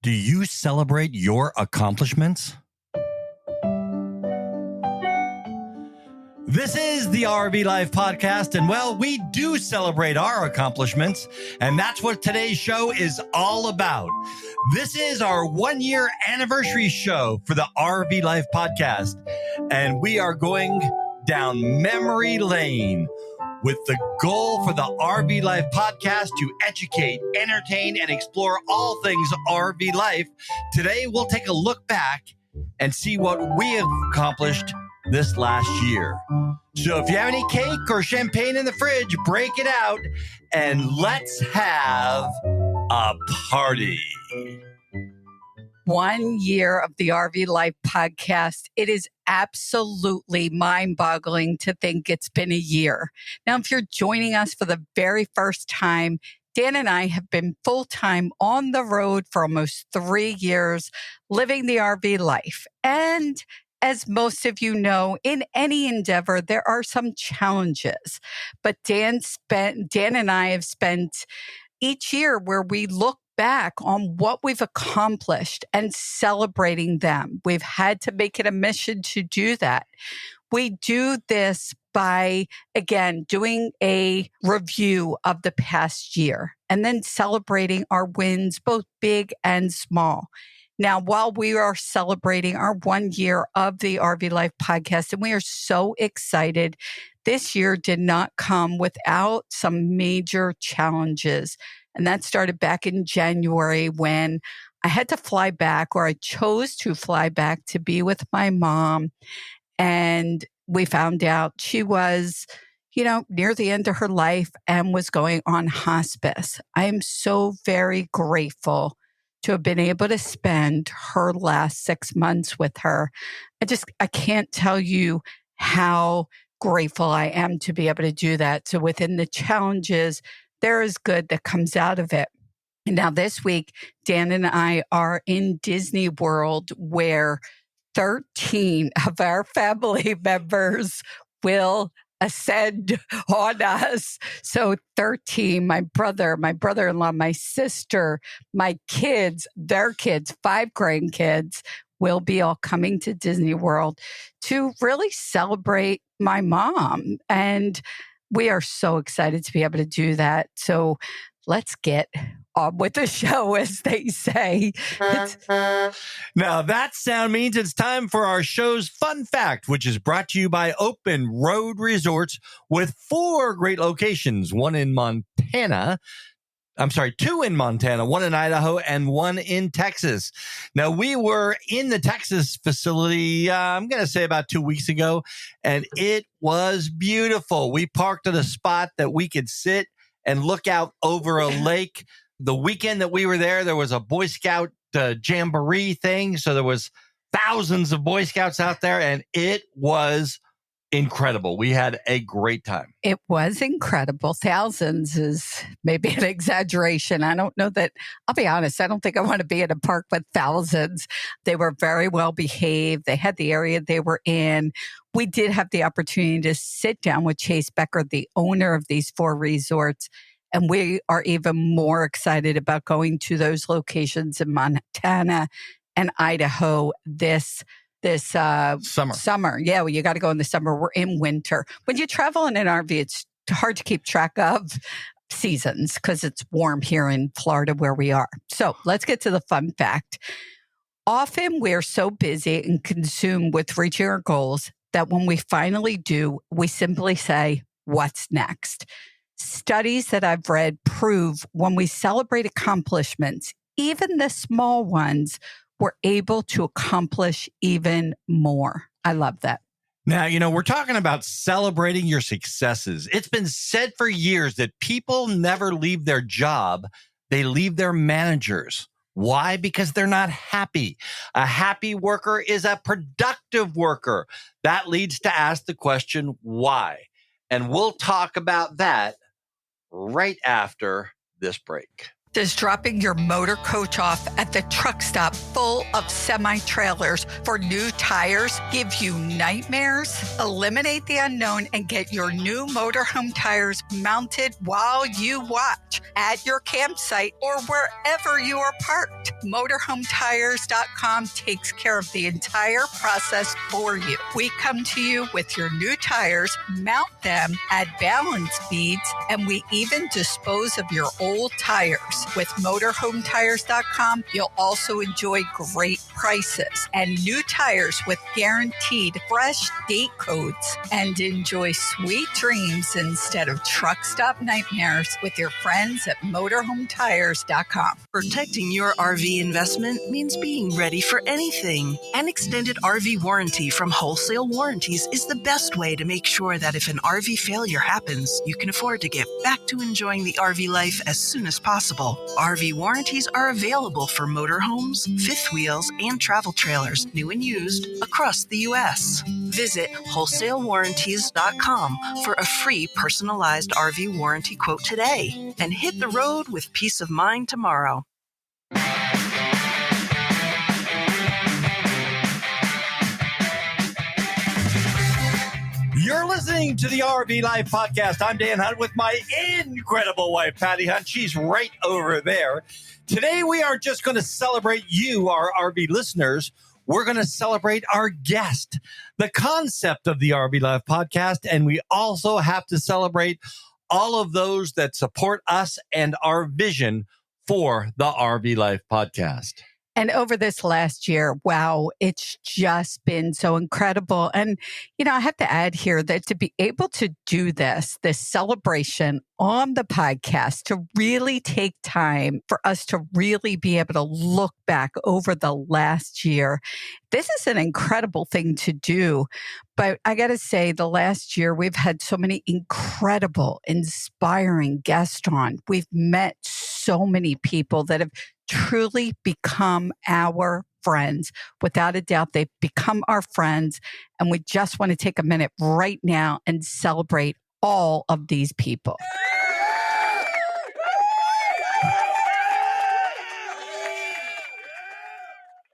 Do you celebrate your accomplishments? This is the RV Life Podcast, and well, we do celebrate our accomplishments, and that's what today's show is all about. This is our 1-year anniversary show for the RV Life Podcast, and we are going down memory lane with the goal for the RV Life Podcast to educate, entertain, and explore all things RV life. Today, we'll take a look back and see what we have accomplished this last year. So if you have any cake or champagne in the fridge, break it out and let's have a party. 1 year of the RV Life Podcast. It is absolutely mind-boggling to think it's been a year. Now, if you're joining us for the very first time, Dan and I have been full-time on the road for almost 3 years, living the RV life. And as most of you know, in any endeavor, there are some challenges. But Dan and I have spent each year where we look back on what we've accomplished and celebrating them. We've had to make it a mission to do that. We do this by, again, doing a review of the past year and then celebrating our wins, both big and small. Now, while we are celebrating our 1 year of the RV Life Podcast, and we are so excited, this year did not come without some major challenges. And that started back in January when I had to fly back, or I chose to fly back to be with my mom. And we found out she was, near the end of her life and was going on hospice. I am so very grateful to have been able to spend her last 6 months with her. I can't tell you how grateful I am to be able to do that. So within the challenges, there is good that comes out of it. And now this week, Dan and I are in Disney World, where 13 of our family members will ascend on us. So 13, my brother, my brother-in-law, my sister, my kids, their kids, 5 grandkids will be all coming to Disney World to really celebrate my mom. And we are so excited to be able to do that. So let's get on with the show, as they say. Now, that sound means it's time for our show's fun fact, which is brought to you by Open Road Resorts with 4 great locations, 2 in Montana, 1 in Idaho, and 1 in Texas. Now, we were in the Texas facility, I'm going to say about 2 weeks ago, and it was beautiful. We parked at a spot that we could sit and look out over a lake. The weekend that we were there was a Boy Scout jamboree thing. So there was thousands of Boy Scouts out there, and it was incredible. We had a great time. It was incredible. Thousands is maybe an exaggeration. I don't know that, I'll be honest, I don't think I want to be in a park with thousands. They were very well behaved. They had the area they were in. We did have the opportunity to sit down with Chase Becker, the owner of these 4 resorts. And we are even more excited about going to those locations in Montana and Idaho this summer. Yeah, well, you got to go in the summer. We're in winter. When you travel in an RV, it's hard to keep track of seasons because it's warm here in Florida where we are. So let's get to the fun fact. Often we're so busy and consumed with reaching our goals that when we finally do, we simply say, what's next? Studies that I've read prove when we celebrate accomplishments, even the small ones, we're able to accomplish even more. I love that. Now, we're talking about celebrating your successes. It's been said for years that people never leave their job. They leave their managers. Why? Because they're not happy. A happy worker is a productive worker. That leads to ask the question, why? And we'll talk about that right after this break. Does dropping your motor coach off at the truck stop full of semi-trailers for new tires give you nightmares? Eliminate the unknown and get your new motorhome tires mounted while you watch at your campsite or wherever you are parked. Motorhometires.com takes care of the entire process for you. We come to you with your new tires, mount them, add balance beads, and we even dispose of your old tires. With motorhometires.com, you'll also enjoy great prices and new tires with guaranteed fresh date codes, and enjoy sweet dreams instead of truck stop nightmares with your friends at motorhometires.com. Protecting your RV investment means being ready for anything. An extended RV warranty from Wholesale Warranties is the best way to make sure that if an RV failure happens, you can afford to get back to enjoying the RV life as soon as possible. RV warranties are available for motorhomes, fifth wheels, and travel trailers, new and used, across the U.S. Visit wholesalewarranties.com for a free personalized RV warranty quote today and hit the road with peace of mind tomorrow. You're listening to the RV Life Podcast. I'm Dan Hunt with my incredible wife, Patty Hunt. She's right over there. Today, we are just going to celebrate you, our RV listeners. We're going to celebrate our guest, the concept of the RV Life Podcast, and we also have to celebrate all of those that support us and our vision for the RV Life Podcast. And over this last year, wow, it's just been so incredible. And, I have to add here that to be able to do this celebration on the podcast, to really take time for us to really be able to look back over the last year, this is an incredible thing to do. But I got to say, the last year, we've had so many incredible, inspiring guests on. We've met so many people that have truly become our friends. Without a doubt, they've become our friends. And we just want to take a minute right now and celebrate all of these people.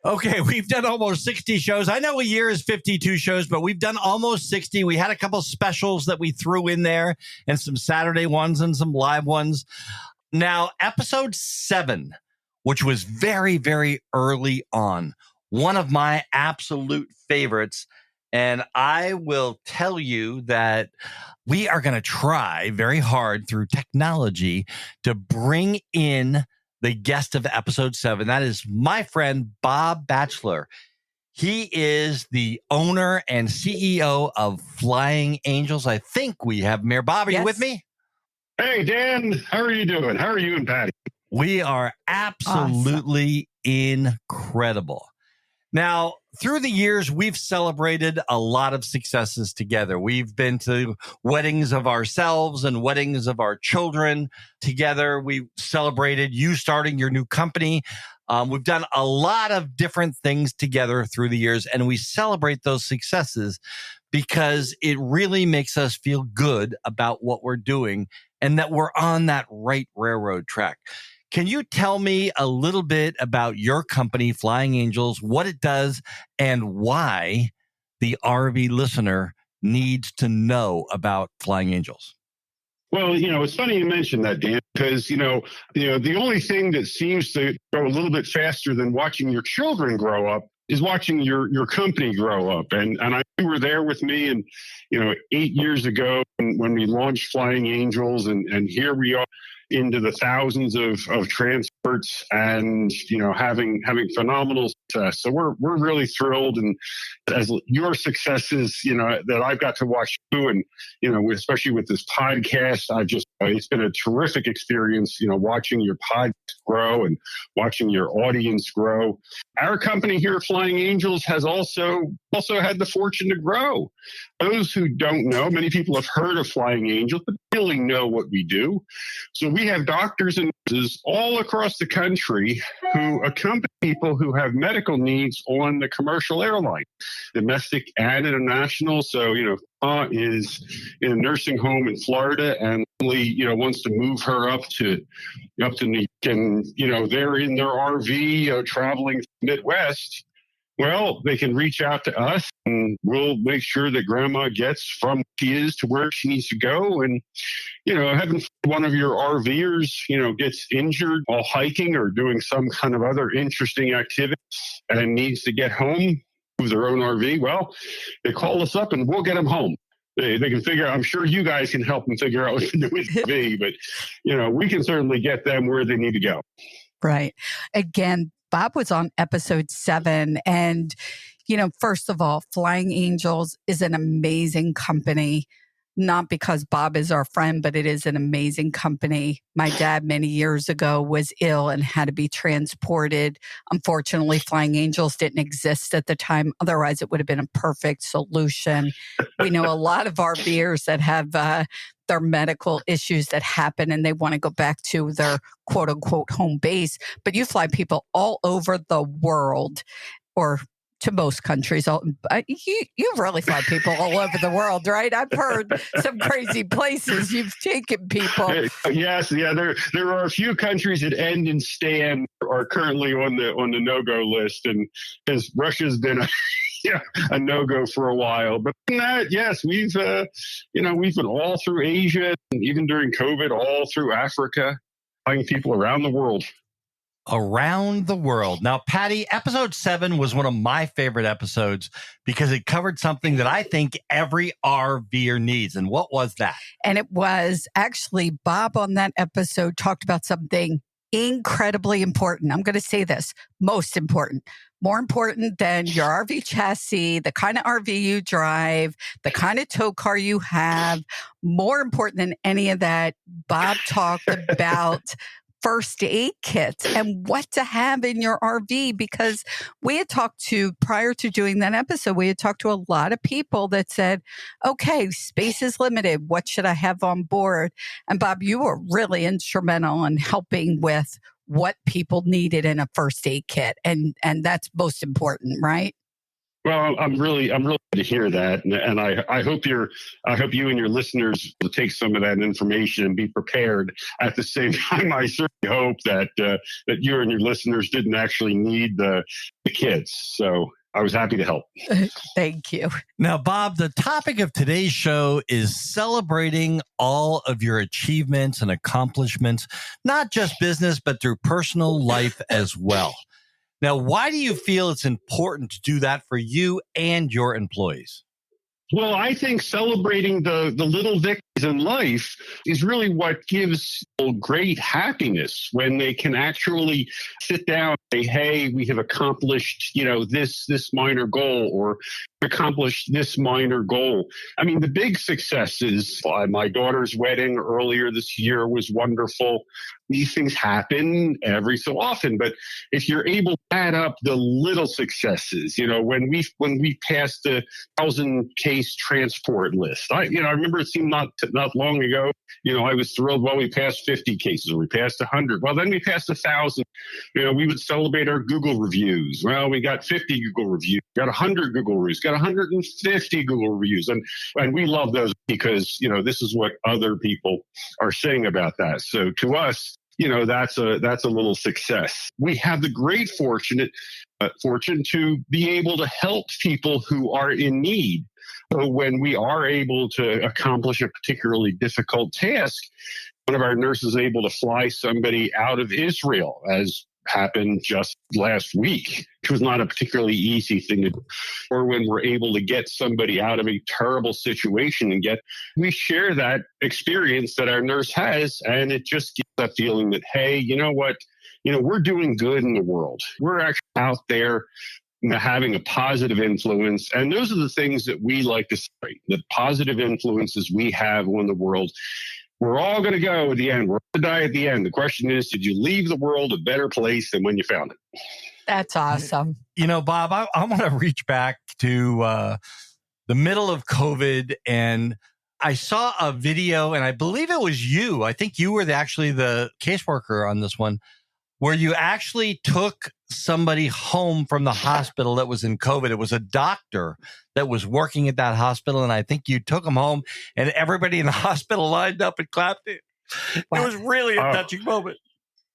Okay, we've done almost 60 shows. I know a year is 52 shows, but we've done almost 60. We had a couple specials that we threw in there and some Saturday ones and some live ones. Now, episode 7, which was very, very early on, one of my absolute favorites. And I will tell you that we are going to try very hard through technology to bring in the guest of episode 7. That is my friend, Bob Batchelor. He is the owner and CEO of Flying Angels. I think we have Mayor Bob. Are you with me? Hey, Dan. How are you doing? How are you and Patty? We are absolutely incredible. Now, through the years, we've celebrated a lot of successes together. We've been to weddings of ourselves and weddings of our children together. We celebrated you starting your new company. We've done a lot of different things together through the years, and we celebrate those successes because it really makes us feel good about what we're doing and that we're on that right railroad track. Can you tell me a little bit about your company, Flying Angels, what it does, and why the RV listener needs to know about Flying Angels? Well, it's funny you mentioned that, Dan, because, the only thing that seems to go a little bit faster than watching your children grow up is watching your company grow up. And you were there with me and, 8 years ago when we launched Flying Angels, and here we are into the thousands of transports and, having phenomenal success. So we're really thrilled. And as your successes, that I've got to watch you and, especially with this podcast, it's been a terrific experience, watching your podcast grow and watching your audience grow. Our company here at Flying Angels has also had the fortune to grow. Those who don't know, many people have heard of Flying Angels, but really know what we do. So we have doctors and nurses all across the country who accompany people who have medical needs on the commercial airline, domestic and international. So, is in a nursing home in Florida and wants to move her up to New York, and they're in their RV traveling Midwest. Well, they can reach out to us and we'll make sure that grandma gets from where she is to where she needs to go. And, having one of your RVers, gets injured while hiking or doing some kind of other interesting activity and needs to get home with their own RV, well, they call us up and we'll get them home. They can figure out, I'm sure you guys can help them figure out what to do with RV, but, we can certainly get them where they need to go. Right. Again, Bob was on episode 7. And, first of all, Flying Angels is an amazing company, not because Bob is our friend, but it is an amazing company. My dad many years ago was ill and had to be transported. Unfortunately, Flying Angels didn't exist at the time. Otherwise, it would have been a perfect solution. We know a lot of RVers that have their medical issues that happen and they want to go back to their quote unquote home base. But you fly people all over the world, or to most countries. You really fly people all over the world, right? I've heard some crazy places you've taken people. Yes, yeah. There are a few countries that end and stand are currently on the no-go list, and because Russia's been a no-go for a while. But yes, we've been all through Asia, and even during COVID, all through Africa, flying people around the world. Around the world. Now, Patty, episode 7 was one of my favorite episodes because it covered something that I think every RVer needs. And what was that? And it was actually Bob on that episode talked about something incredibly important. I'm going to say this, most important. More important than your RV chassis, the kind of RV you drive, the kind of tow car you have. More important than any of that, Bob talked about first aid kits and what to have in your RV, because we had talked to, prior to doing that episode, we had talked to a lot of people that said, okay, space is limited. What should I have on board? And Bob, you were really instrumental in helping with what people needed in a first aid kit. And that's most important, right? Well, I'm really glad to hear that, and I hope you and your listeners will take some of that information and be prepared. At the same time, I certainly hope that you and your listeners didn't actually need the kits. So I was happy to help. Thank you. Now, Bob, the topic of today's show is celebrating all of your achievements and accomplishments, not just business, but through personal life as well. Now, why do you feel it's important to do that for you and your employees? Well, I think celebrating the little victories in life is really what gives people great happiness, when they can actually sit down and say, hey, we have accomplished, this minor goal, or accomplished this minor goal. I mean, the big successes, my daughter's wedding earlier this year was wonderful. These things happen every so often, but if you're able to add up the little successes, when we passed the 1,000-case transport list, I remember it seemed not long ago, I was thrilled. Well, we passed 50 cases, or we passed 100. Well, then we passed 1,000. We would celebrate our Google reviews. Well, we got 50 Google reviews, got 100 Google reviews, got 150 Google reviews, and we love those because this is what other people are saying about that. So to us, that's a little success. We have the great fortune to be able to help people who are in need. So when we are able to accomplish a particularly difficult task, one of our nurses is able to fly somebody out of Israel, as happened just last week, which was not a particularly easy thing to do. Or when we're able to get somebody out of a terrible situation we share that experience that our nurse has, and it just gives that feeling that, hey, you know what? We're doing good in the world. We're actually out there having a positive influence. And those are the things that we like to celebrate, the positive influences we have on the world. We're all going to go at the end. We're going to die at the end. The question is, did you leave the world a better place than when you found it? That's awesome. Bob, I want to reach back to the middle of COVID and I saw a video, and I believe it was you. I think you were actually the caseworker on this one, where you actually took somebody home from the hospital that was in COVID. It was a doctor that was working at that hospital, and I think you took him home, and everybody in the hospital lined up and clapped it. Wow. It was really a touching moment.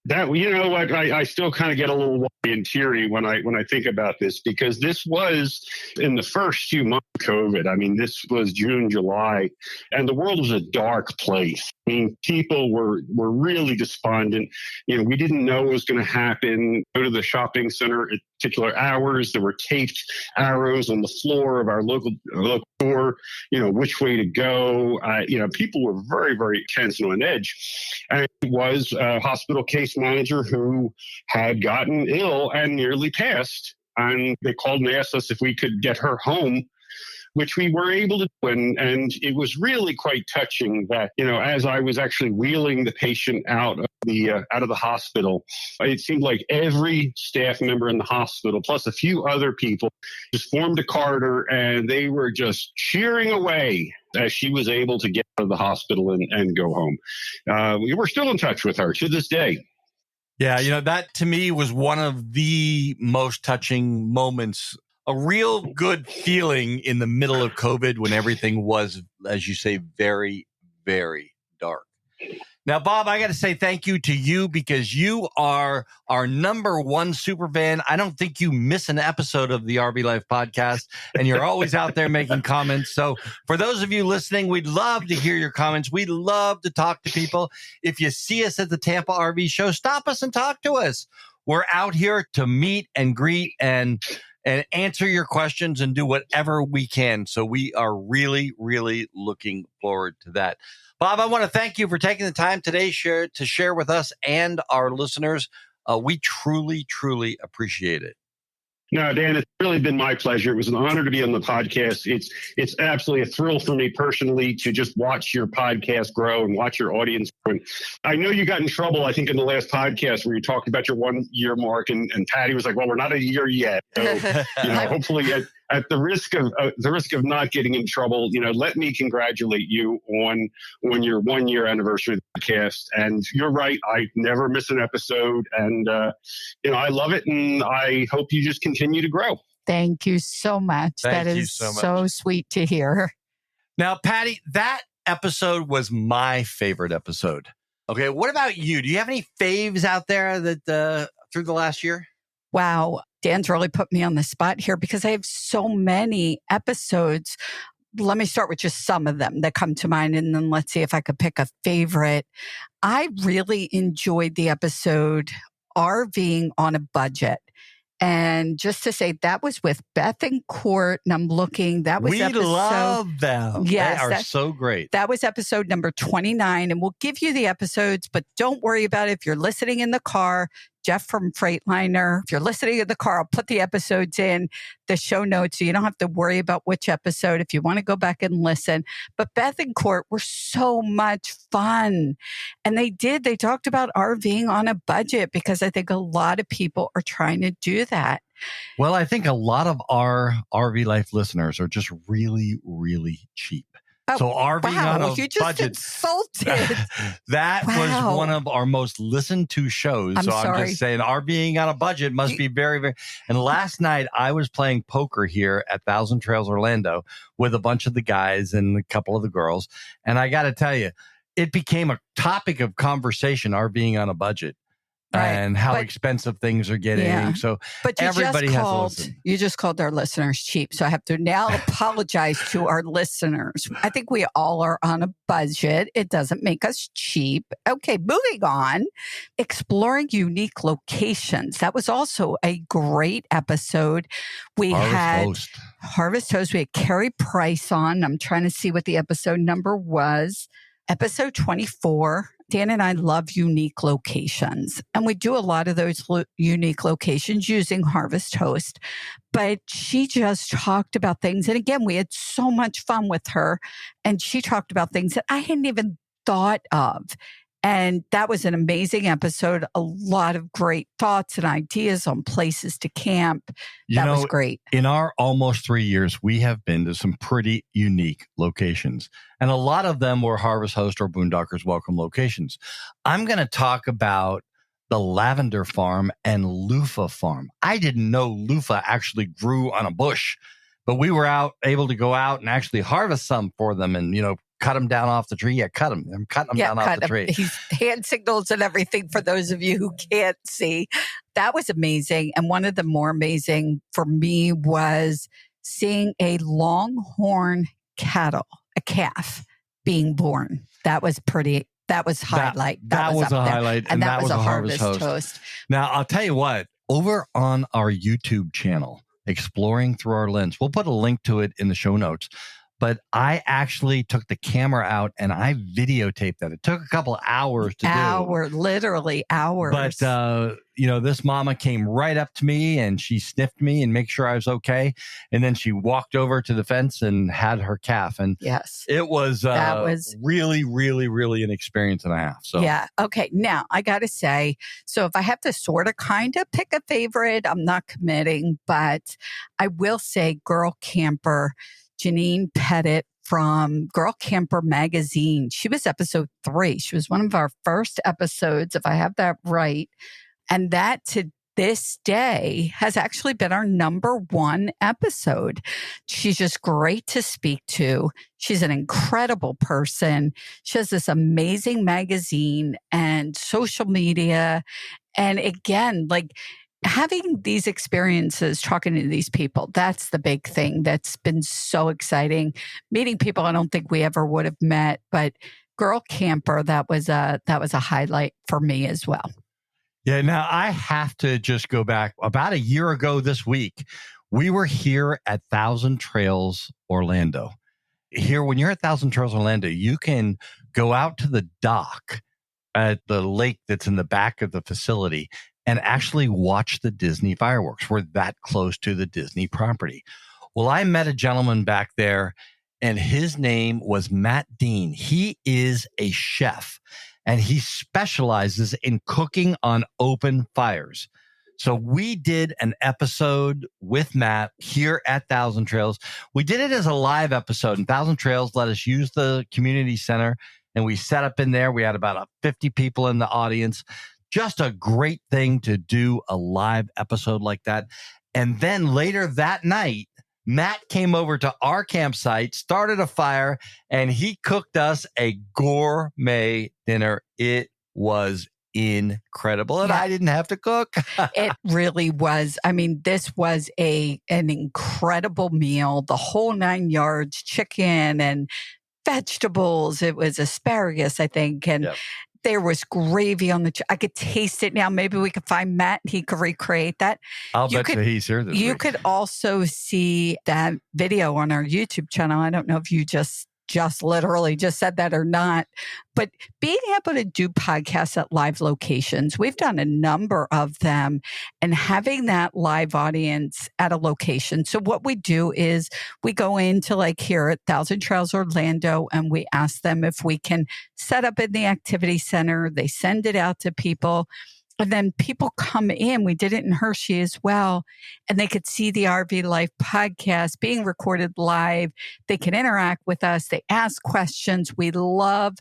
That, you know what, I still kind of get a little worried and teary when I think about this, because this was in the first few months of COVID. I mean, this was June, July, and the world was a dark place. I mean, people were really despondent. You know, we didn't know what was going to happen. Go to the shopping center at particular hours. There were taped arrows on the floor of our local store, you know, which way to go. You know, people were very, very tense and on edge. And it was a hospital case manager who had gotten ill and nearly passed. And they called and asked us if we could get her home, which we were able to do. And it was really quite touching that, you know, as I was actually wheeling the patient out of the hospital, it seemed like every staff member in the hospital, plus a few other people, just formed a corridor, and they were just cheering away as she was able to get out of the hospital and go home. We were still in touch with her to this day. Yeah, you know, that to me was one of the most touching moments. A real good feeling in the middle of COVID when everything was, as you say, very, very dark. Now, Bob, I got to say thank you to you, because you are our number one super fan. I don't think you miss an episode of the RV Life podcast, and you're always out there making comments. So for those of you listening, we'd love to hear your comments. We'd love to talk to people. If you see us at the Tampa RV show, stop us and talk to us. We're out here to meet and greet and answer your questions and do whatever we can. So we are really, really looking forward to that. Bob, I want to thank you for taking the time today to share with us and our listeners. We truly, truly appreciate it. No, Dan, it's really been my pleasure. It was an honor to be on the podcast. It's absolutely a thrill for me personally to just watch your podcast grow and watch your audience grow. And I know you got in trouble, I think, in the last podcast where you talked about your 1 year mark, and Patty was like, "Well, we're not a year yet." So, you know, hopefully, at the risk of not getting in trouble, you know, let me congratulate you on your 1 year anniversary of the podcast. And you're right, I never miss an episode, and you know, I love it, and I hope you just continue to grow. Thank you so much. That is so sweet to hear. Now, Patty, that episode was my favorite episode. Okay, what about you? Do you have any faves out there that through the last year? Wow. Dan's really put me on the spot here because I have so many episodes. Let me start with just some of them that come to mind, and then let's see if I could pick a favorite. I really enjoyed the episode RVing on a Budget. And just to say, that was with Beth and Court, and I'm looking, that was we love them. Yes, they are so great. That was episode number 29, and we'll give you the episodes, but don't worry about it if you're listening in the car. Jeff from Freightliner, if you're listening in the car, I'll put the episodes in the show notes so you don't have to worry about which episode if you want to go back and listen. But Beth and Court were so much fun. And they talked about RVing on a budget, because I think a lot of people are trying to do that. Well, I think a lot of our RV Life listeners are just really, really cheap. Oh, so RVing on a you just budget. Insulted. That was one of our most listened to shows. I'm just saying RVing on a budget must be very, very. And last night I was playing poker here at Thousand Trails Orlando with a bunch of the guys and a couple of the girls. And I got to tell you, it became a topic of conversation, RVing on a budget. Right. And how expensive things are getting. Yeah. So but everybody has to listen. You just called our listeners cheap. So I have to now apologize to our listeners. I think we all are on a budget. It doesn't make us cheap. Okay, moving on. Exploring unique locations. That was also a great episode. We had Harvest Host. We had Carrie Price on. I'm trying to see what the episode number was. Episode 24. Dan and I love unique locations, and we do a lot of those unique locations using Harvest Host. But she just talked about things. And again, we had so much fun with her, and she talked about things that I hadn't even thought of. And that was an amazing episode. A lot of great thoughts and ideas on places to camp. That was great. In our almost 3 years, we have been to some pretty unique locations. And a lot of them were Harvest Host or Boondockers Welcome locations. I'm going to talk about the Lavender Farm and Loofah Farm. I didn't know loofah actually grew on a bush, but we were able to go out and actually harvest some for them and, cut them down off the tree. Yeah, cut them. I'm cutting them down off the tree. He's hand signals and everything for those of you who can't see. That was amazing. And one of the more amazing for me was seeing a longhorn cattle, a calf being born. That was pretty. That was highlight. That was a highlight. And that was a Harvest Host. Now, I'll tell you what, over on our YouTube channel, Exploring Through Our Lens, we'll put a link to it in the show notes. But I actually took the camera out and I videotaped that. It took a couple of hours to do. Literally hours. But, this mama came right up to me and she sniffed me and make sure I was okay. And then she walked over to the fence and had her calf. And yes, it was, that was really, really, really an experience and a half. So yeah. Okay. Now I got to say, so if I have to sort of kind of pick a favorite, I'm not committing, but I will say Girl Camper, Janine Pettit from Girl Camper Magazine. She was episode 3. She was one of our first episodes, if I have that right. And that to this day has actually been our number 1 episode. She's just great to speak to. She's an incredible person. She has this amazing magazine and social media. And again, having these experiences, talking to these people, that's the big thing. That's been so exciting. Meeting people I don't think we ever would have met, but Girl Camper, that was a highlight for me as well. Yeah, now I have to just go back about a year ago this week. We were here at Thousand Trails, Orlando. Here, when you're at Thousand Trails, Orlando, you can go out to the dock at the lake that's in the back of the facility and actually watch the Disney fireworks. We're that close to the Disney property. Well, I met a gentleman back there, and his name was Matt Dean. He is a chef, and he specializes in cooking on open fires. So we did an episode with Matt here at Thousand Trails. We did it as a live episode, and Thousand Trails let us use the community center, and we set up in there. We had about 50 people in the audience. Just a great thing to do a live episode like that. And then later that night, Matt came over to our campsite, started a fire, and he cooked us a gourmet dinner. It was incredible. And I didn't have to cook. It really was. I mean, this was an incredible meal, the whole 9 yards, chicken and vegetables. It was asparagus, I think. And there was gravy on I could taste it now. Maybe we could find Matt. He could recreate that. I'll bet you he's here this week. You could also see that video on our YouTube channel. I don't know if you just literally just said that or not, but being able to do podcasts at live locations, we've done a number of them, and having that live audience at a location. So what we do is we go into here at Thousand Trails Orlando, and we ask them if we can set up in the activity center. They send it out to people. And then people come in. We did it in Hershey as well. And they could see the RV Life podcast being recorded live. They can interact with us. They ask questions. We love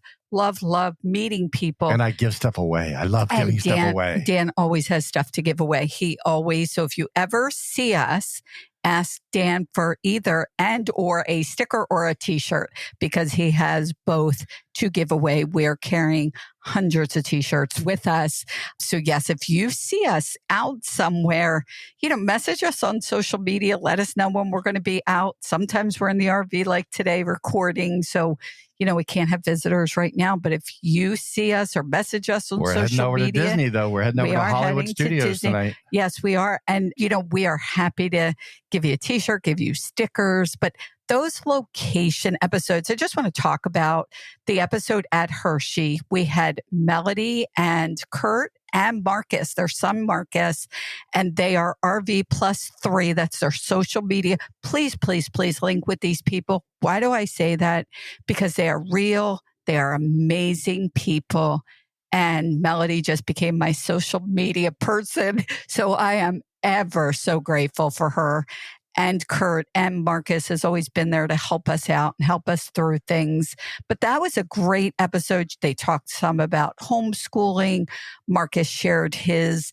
meeting people. And I give stuff away. I love giving stuff away. Dan always has stuff to give away. So if you ever see us, ask Dan for either or a sticker or a t-shirt, because he has both to give away. We're carrying hundreds of t-shirts with us. So yes, if you see us out somewhere, message us on social media. Let us know when we're going to be out. Sometimes we're in the RV like today recording. So, we can't have visitors right now, but if you see us or message us on social media. We're heading over to Disney, though. We're heading over to Hollywood Studios tonight. Yes, we are. And, we are happy to give you a t-shirt, give you stickers, but those location episodes, I just want to talk about the episode at Hershey. We had Melody and Kurt and Marcus, their son Marcus, and they are RV+3. That's their social media. Please, please, please link with these people. Why do I say that? Because they are real. They are amazing people. And Melody just became my social media person. So I am ever so grateful for her. And Kurt and Marcus has always been there to help us out and help us through things. But that was a great episode. They talked some about homeschooling. Marcus shared he's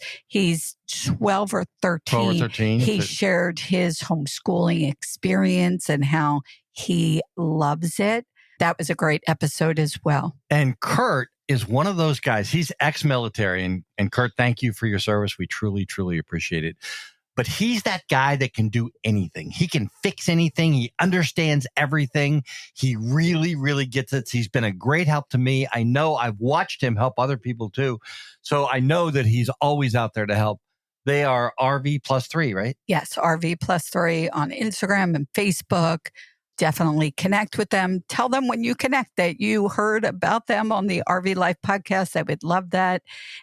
12 or 13. 12 or 13. He shared his homeschooling experience and how he loves it. That was a great episode as well. And Kurt is one of those guys. He's ex-military. And Kurt, thank you for your service. We truly, truly appreciate it. But he's that guy that can do anything. He can fix anything. He understands everything. He really, really gets it. He's been a great help to me. I know I've watched him help other people too. So I know that he's always out there to help. They are RV+3, right? Yes, RV+3 on Instagram and Facebook. Definitely connect with them. Tell them when you connect that you heard about them on the RV Life podcast. I would love that.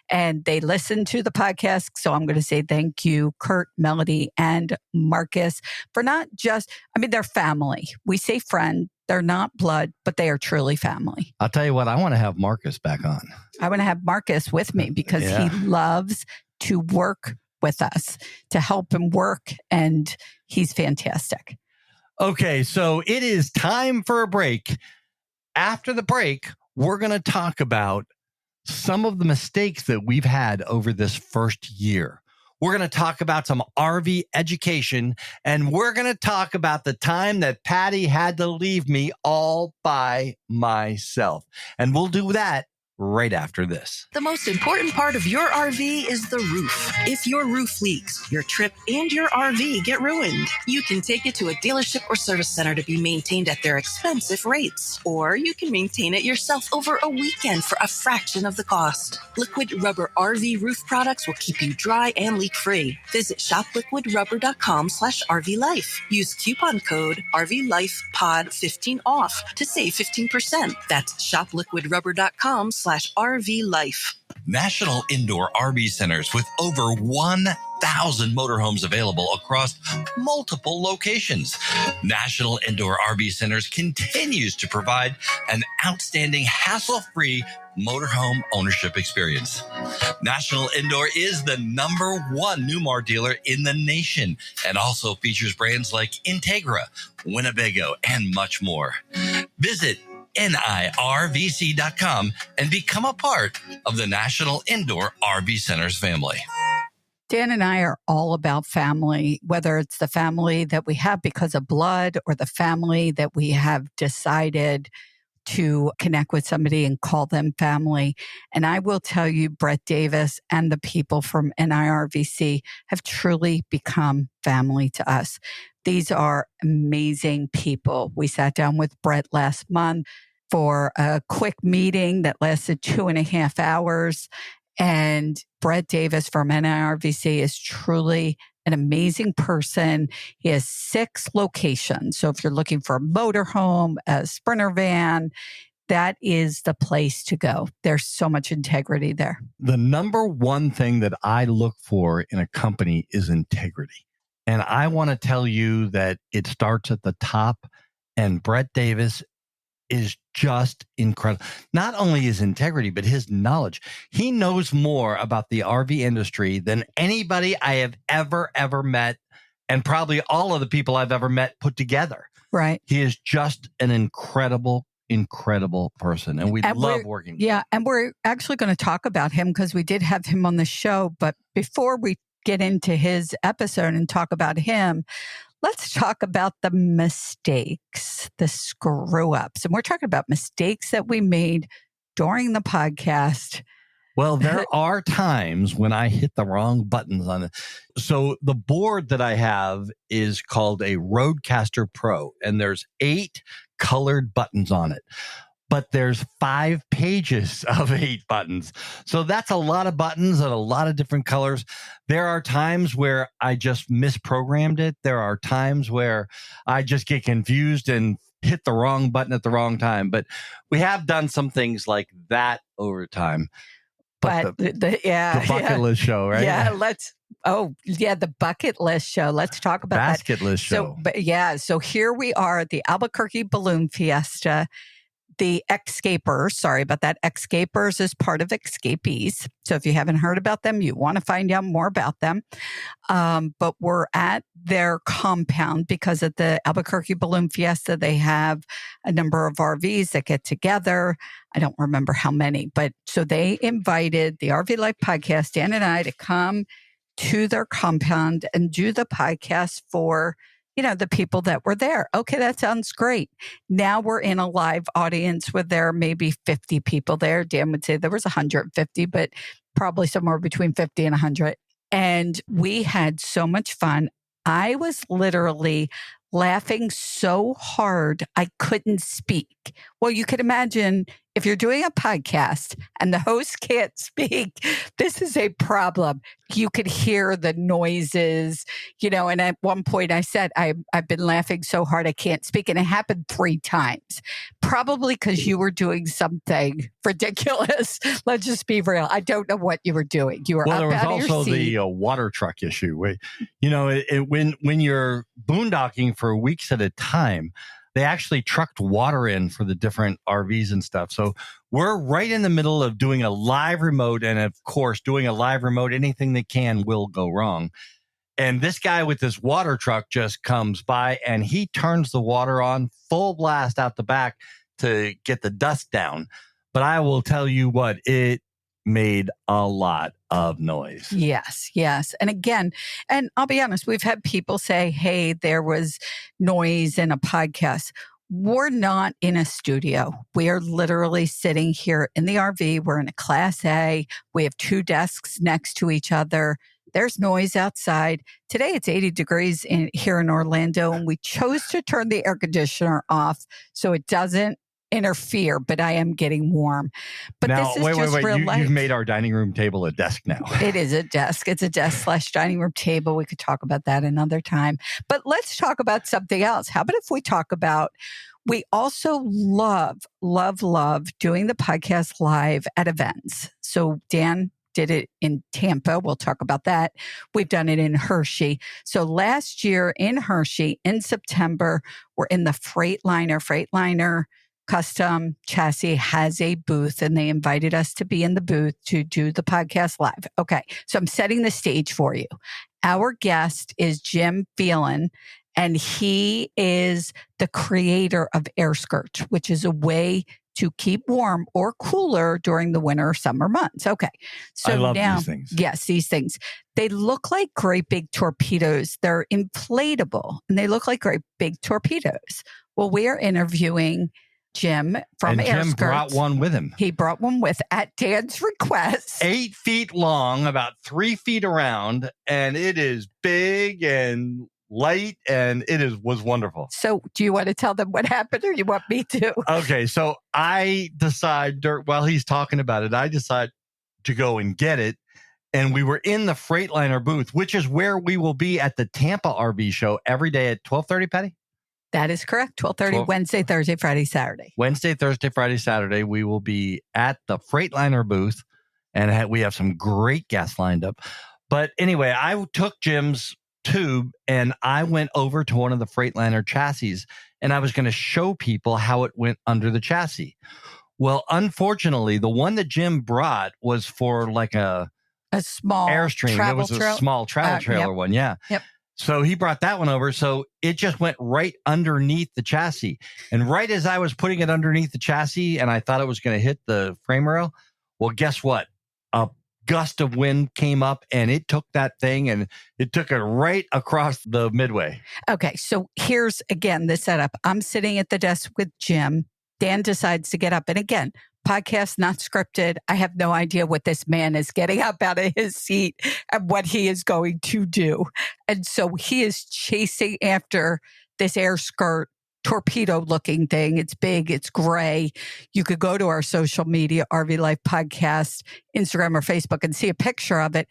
And they listen to the podcast. So I'm going to say thank you, Kurt, Melody, and Marcus, for not just, they're family. We say friend. They're not blood, but they are truly family. I'll tell you what, I want to have Marcus back on. I want to have Marcus with me because he loves to work with us, to help him work. And he's fantastic. Okay, so it is time for a break. After the break, we're going to talk about some of the mistakes that we've had over this first year. We're going to talk about some RV education, and we're going to talk about the time that Patty had to leave me all by myself. And we'll do that right after this. The most important part of your RV is the roof. If your roof leaks, your trip and your RV get ruined. You can take it to a dealership or service center to be maintained at their expensive rates. Or you can maintain it yourself over a weekend for a fraction of the cost. Liquid Rubber RV roof products will keep you dry and leak-free. Visit shopliquidrubber.com/RVLife. Use coupon code RVLifePod15 off to save 15%. That's shopliquidrubber.com/RVLife. National Indoor RV Centers with over 1,000 motorhomes available across multiple locations. National Indoor RV Centers continues to provide an outstanding hassle-free motorhome ownership experience. National Indoor is the #1 Newmar dealer in the nation and also features brands like Integra, Winnebago, and much more. Visit NIRVC.com and become a part of the National Indoor RV Centers family. Dan and I are all about family, whether it's the family that we have because of blood or the family that we have decided to connect with somebody and call them family. And I will tell you, Brett Davis and the people from NIRVC have truly become family to us. These are amazing people. We sat down with Brett last month for a quick meeting that lasted 2.5 hours. And Brett Davis from NIRVC is truly an amazing person. He has 6 locations. So if you're looking for a motorhome, a Sprinter van, that is the place to go. There's so much integrity there. The #1 thing that I look for in a company is integrity. And I want to tell you that it starts at the top, and Brett Davis is just incredible. Not only his integrity, but his knowledge. He knows more about the RV industry than anybody I have ever met, and probably all of the people I've ever met put together. Right. He is just an incredible person, and we love working with him. Yeah, and we're actually going to talk about him because we did have him on the show. But before we get into his episode and talk about him, let's talk about the mistakes, the screw-ups. And we're talking about mistakes that we made during the podcast. Well, there are times when I hit the wrong buttons on it. So the board that I have is called a Roadcaster Pro, and there's 8 colored buttons on it. But there's 5 pages of 8 buttons. So that's a lot of buttons and a lot of different colors. There are times where I just misprogrammed it. There are times where I just get confused and hit the wrong button at the wrong time. But we have done some things like that over time. But the bucket list show, right? Yeah, the bucket list show. Let's talk about basket list show. So here we are at the Albuquerque Balloon Fiesta. the Escapers, sorry about that. Escapers is part of Escapees. So if you haven't heard about them, you want to find out more about them. But we're at their compound because at the Albuquerque Balloon Fiesta, they have a number of RVs that get together. I don't remember how many, but so they invited the RV Life podcast, Dan and I, to come to their compound and do the podcast for, the people that were there. Okay, that sounds great. Now we're in a live audience with there maybe 50 people there. Dan would say there was 150, but probably somewhere between 50 and 100. And we had so much fun. I was literally laughing so hard I couldn't speak. Well, you can imagine if you're doing a podcast and the host can't speak, this is a problem. You could hear the noises, and at one point I said, I've been laughing so hard I can't speak. And it happened 3 times, probably because you were doing something ridiculous. Let's just be real. I don't know what you were doing. You were up out of your seat. Well, there was also the water truck issue. When you're boondocking for weeks at a time, they actually trucked water in for the different RVs and stuff. So we're right in the middle of doing a live remote. And of course, doing a live remote, anything that can will go wrong. And this guy with this water truck just comes by and he turns the water on full blast out the back to get the dust down. But I will tell you what, it made a lot of noise. Yes. And again, and I'll be honest, we've had people say, hey, there was noise in a podcast. We're not in a studio. We are literally sitting here in the RV. We're in a Class A. We have 2 desks next to each other. There's noise outside. Today it's 80 degrees here in Orlando, and we chose to turn the air conditioner off so it doesn't interfere, but I am getting warm. But now, this is just real life. You've made our dining room table a desk now. It is a desk. It's a desk/dining room table. We could talk about that another time. But let's talk about something else. How about if we talk about, we also love doing the podcast live at events. So Dan did it in Tampa. We'll talk about that. We've done it in Hershey. So last year in Hershey, in September, we're in the Freightliner Custom Chassis has a booth, and they invited us to be in the booth to do the podcast live. Okay, so I'm setting the stage for you. Our guest is Jim Phelan, and he is the creator of Air Skirt, which is a way to keep warm or cooler during the winter or summer months. Okay, so I love now, these things. Yes, these things. They look like great big torpedoes. They're inflatable, and they look like great big torpedoes. Well, we are interviewing Jim from Air Skirt. Jim brought one with him. He brought one at Dan's request. 8 feet long, about 3 feet around, and it is big and light, and was wonderful. So do you want to tell them what happened, or you want me to? Okay, so I decide, while he's talking about it, I decide to go and get it. And we were in the Freightliner booth, which is where we will be at the Tampa RV show every day at 12:30, Patty? That is correct. 12:30, Wednesday, Thursday, Friday, Saturday. Wednesday, Thursday, Friday, Saturday. We will be at the Freightliner booth, and we have some great guests lined up. But anyway, I took Jim's tube and I went over to one of the Freightliner chassis, and I was going to show people how it went under the chassis. Well, unfortunately, the one that Jim brought was for like a small Airstream. It was a small travel trailer one. Yeah. Yep. So he brought that one over. So it just went right underneath the chassis. And right as I was putting it underneath the chassis and I thought it was going to hit the frame rail, well, guess what? A gust of wind came up and it took that thing and it took it right across the midway. Okay. So here's, again, the setup. I'm sitting at the desk with Jim. Dan decides to get up. And again, podcast not scripted. I have no idea what this man is getting up out of his seat and what he is going to do. And so he is chasing after this Air Skirt torpedo looking thing. It's big. It's gray. You could go to our social media, RV Life Podcast, Instagram or Facebook, and see a picture of it.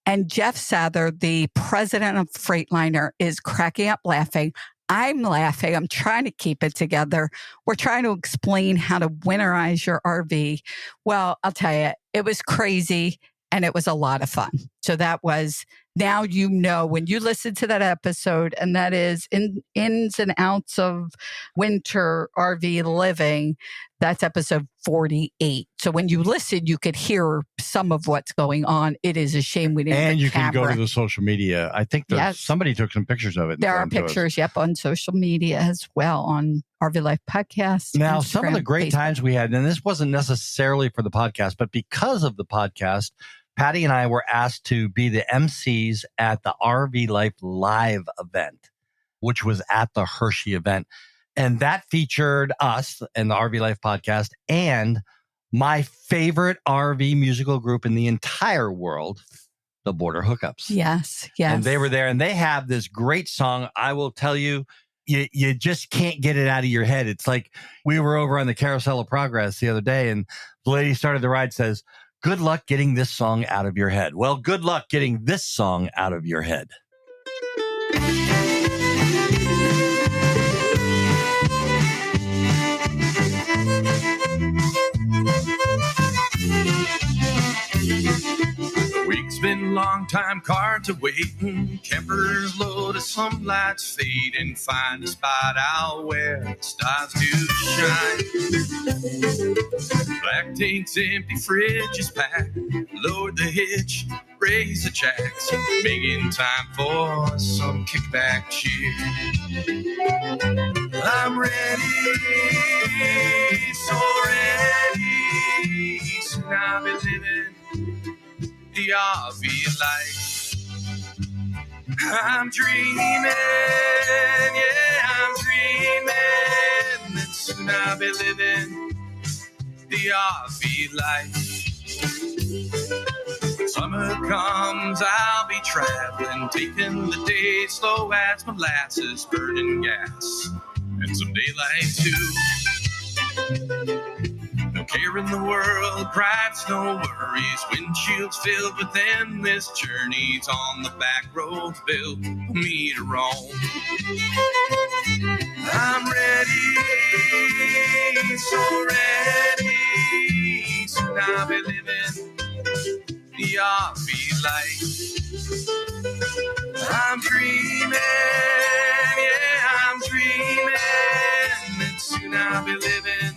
And Jeff Sather, the president of Freightliner, is cracking up laughing. I'm laughing. I'm trying to keep it together. We're trying to explain how to winterize your RV. Well, I'll tell you, it was crazy and it was a lot of fun. So that was, now you know when you listen to that episode, and that is ins and outs of winter RV living. That's episode 48. So when you listen, you could hear some of what's going on. It is a shame we didn't. And you camera. can go to the social media. I think somebody took some pictures of it. There are pictures, on social media as well, on RV Life Podcast. Now, Instagram, some of the great Facebook. times we had, and this wasn't necessarily for the podcast, but because of the podcast, Patty and I were asked to be the MCs at the RV Life Live event, which was at the Hershey event. And that featured us and the RV Life podcast and my favorite RV musical group in the entire world, the Border Hookups. Yes. And they were there, and they have this great song. I will tell you, you just can't get it out of your head. It's like we were over on the Carousel of Progress the other day, and the lady started the ride, says, "Good luck getting this song out of your head." Well, good luck getting this song out of your head. The week's been long time, cards are waiting, campers loaded, some lights fading, find a spot out where the stars do shine. Black tanks empty, fridge is packed, load the hitch, raise the jacks, making time for some kickback cheer. I'm ready, so ready, soon I'll be living the RV life. I'm dreaming, yeah, I'm dreaming that soon I'll be living the RV life. When summer comes, I'll be traveling, taking the day slow as molasses, burning gas, and some daylight too. No care in the world, pride's no worries, windshields filled with endless journeys on the back roads built for me to roam. I'm ready, so ready, soon I'll be living the RV life. I'm dreaming, yeah, I'm dreaming that soon I'll be living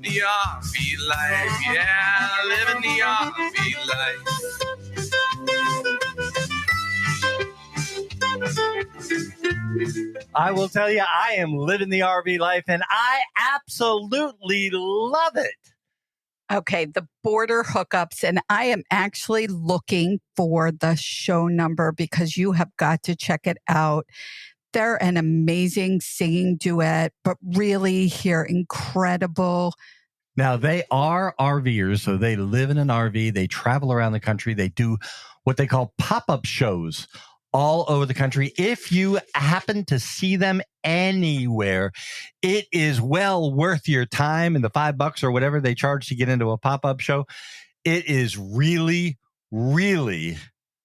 the RV life, yeah, living the RV life. I will tell you, I am living the RV life, and I absolutely love it. Okay, the Border Hookups, and I am actually looking for the show number because you have got to check it out. They're an amazing singing duet, but really hear incredible. Now, they are RVers, so they live in an RV. They travel around the country. They do what they call pop-up shows all over the country. If you happen to see them anywhere, it is well worth your time, and the $5 or whatever they charge to get into a pop-up show. It is really, really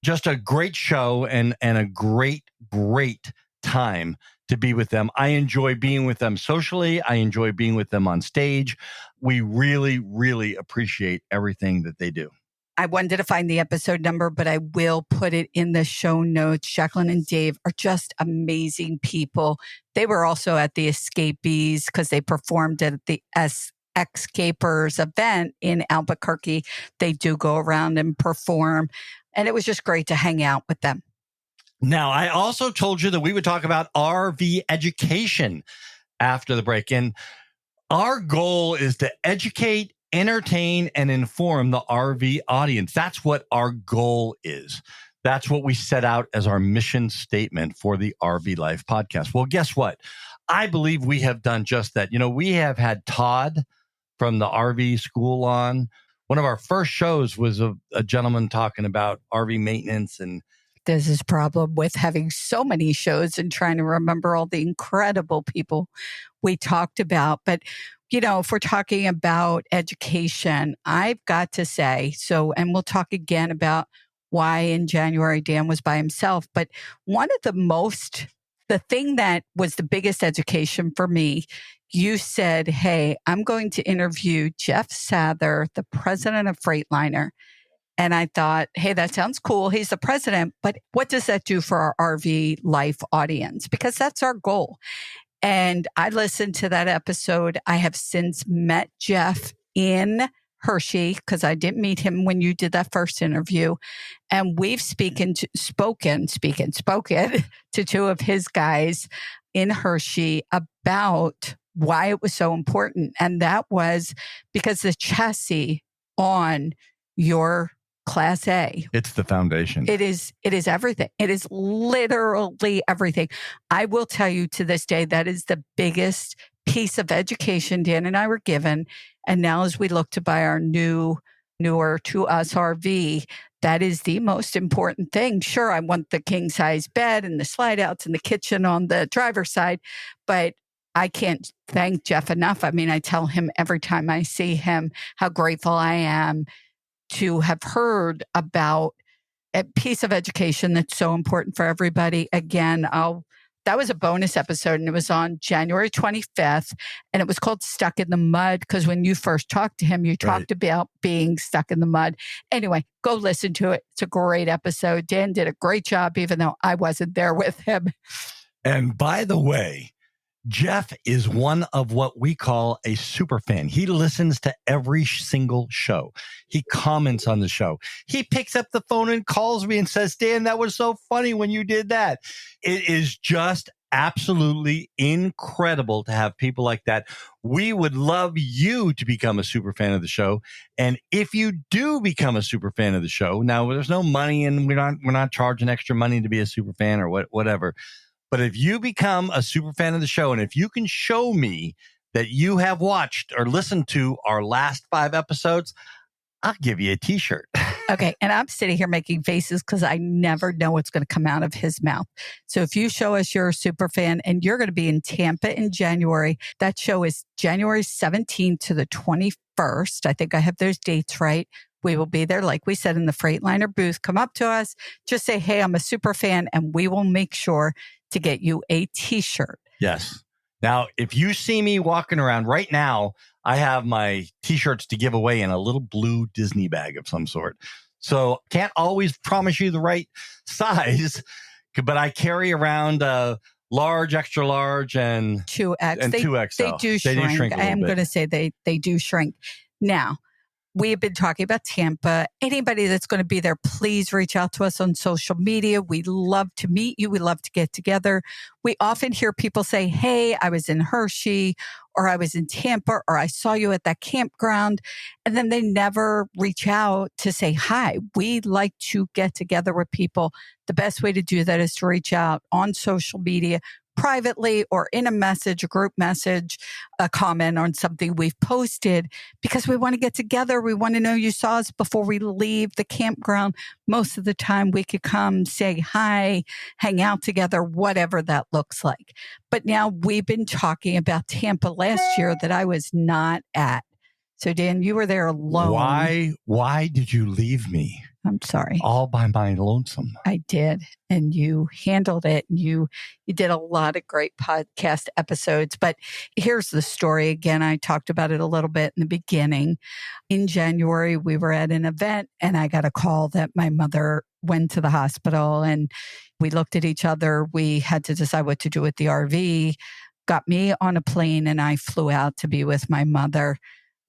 just a great show and a great, great time to be with them. I enjoy being with them socially. I enjoy being with them on stage. We really, really appreciate everything that they do. I wanted to find the episode number, but I will put it in the show notes. Jacqueline and Dave are just amazing people. They were also at the Escapees because they performed at the Escapers event in Albuquerque. They do go around and perform, and it was just great to hang out with them. Now, I also told you that we would talk about RV education after the break. And our goal is to educate, entertain, and inform the RV audience. That's what our goal is. That's what we set out as our mission statement for the RV Life podcast. Well, guess what? I believe we have done just that. You know, we have had Todd from the RV school on. One of our first shows was a gentleman talking about RV maintenance, and there's this problem with having so many shows and trying to remember all the incredible people we talked about. But, you know, if we're talking about education, I've got to say, and we'll talk again about why in January Dan was by himself. But one of the thing that was the biggest education for me, you said, hey, I'm going to interview Jeff Sather, the president of Freightliner. And I thought, hey, that sounds cool. He's the president. But what does that do for our RV life audience? Because that's our goal. And I listened to that episode. I have since met Jeff in Hershey because I didn't meet him when you did that first interview. And we've spoken to two of his guys in Hershey about why it was so important. And that was because the chassis on your Class A. It's the foundation. It is everything. It is literally everything. I will tell you to this day, that is the biggest piece of education Dan and I were given. And now as we look to buy our newer to us RV, that is the most important thing. Sure, I want the king size bed and the slide outs and the kitchen on the driver's side, but I can't thank Jeff enough. I mean, I tell him every time I see him how grateful I am to have heard about a piece of education that's so important for everybody. Again, that was a bonus episode, and it was on January 25th, and it was called Stuck in the Mud, because when you first talked to him, you talked about being stuck in the mud. Anyway, go listen to it. It's a great episode. Dan did a great job, even though I wasn't there with him. And by the way, Jeff is one of what we call a super fan. He listens to every single show. He comments on the show. He picks up the phone and calls me and says, Dan, that was so funny when you did that. It is just absolutely incredible to have people like that. We would love you to become a super fan of the show. And if you do become a super fan of the show, now there's no money and we're not charging extra money to be a super fan or whatever. But if you become a super fan of the show, and if you can show me that you have watched or listened to our last 5 episodes, I'll give you a t-shirt. Okay. And I'm sitting here making faces because I never know what's going to come out of his mouth. So if you show us you're a super fan and you're going to be in Tampa in January, that show is January 17th to the 21st. I think I have those dates right. We will be there, like we said, in the Freightliner booth. Come up to us, just say, hey, I'm a super fan, and we will make sure to get you a t-shirt. Yes. Now, if you see me walking around right now, I have my t-shirts to give away in a little blue Disney bag of some sort. So can't always promise you the right size, but I carry around large, extra large, and 2X. And 2XL. They do shrink. I am going to say they do shrink. Now, we have been talking about Tampa. Anybody that's going to be there, please reach out to us on social media. We love to meet you. We love to get together. We often hear people say, hey, I was in Hershey, or I was in Tampa, or I saw you at that campground. And then they never reach out to say hi. We like to get together with people. The best way to do that is to reach out on social media, privately or in a message, a group message, a comment on something we've posted, because we want to get together. We want to know you saw us before we leave the campground. Most of the time we could come say hi, hang out together, whatever that looks like. But now we've been talking about Tampa last year that I was not at. So Dan, you were there alone. Why did you leave me? I'm sorry. All by my lonesome. I did. And you handled it. And you did a lot of great podcast episodes. But here's the story. Again, I talked about it a little bit in the beginning. In January, we were at an event and I got a call that my mother went to the hospital, and we looked at each other. We had to decide what to do with the RV, got me on a plane, and I flew out to be with my mother.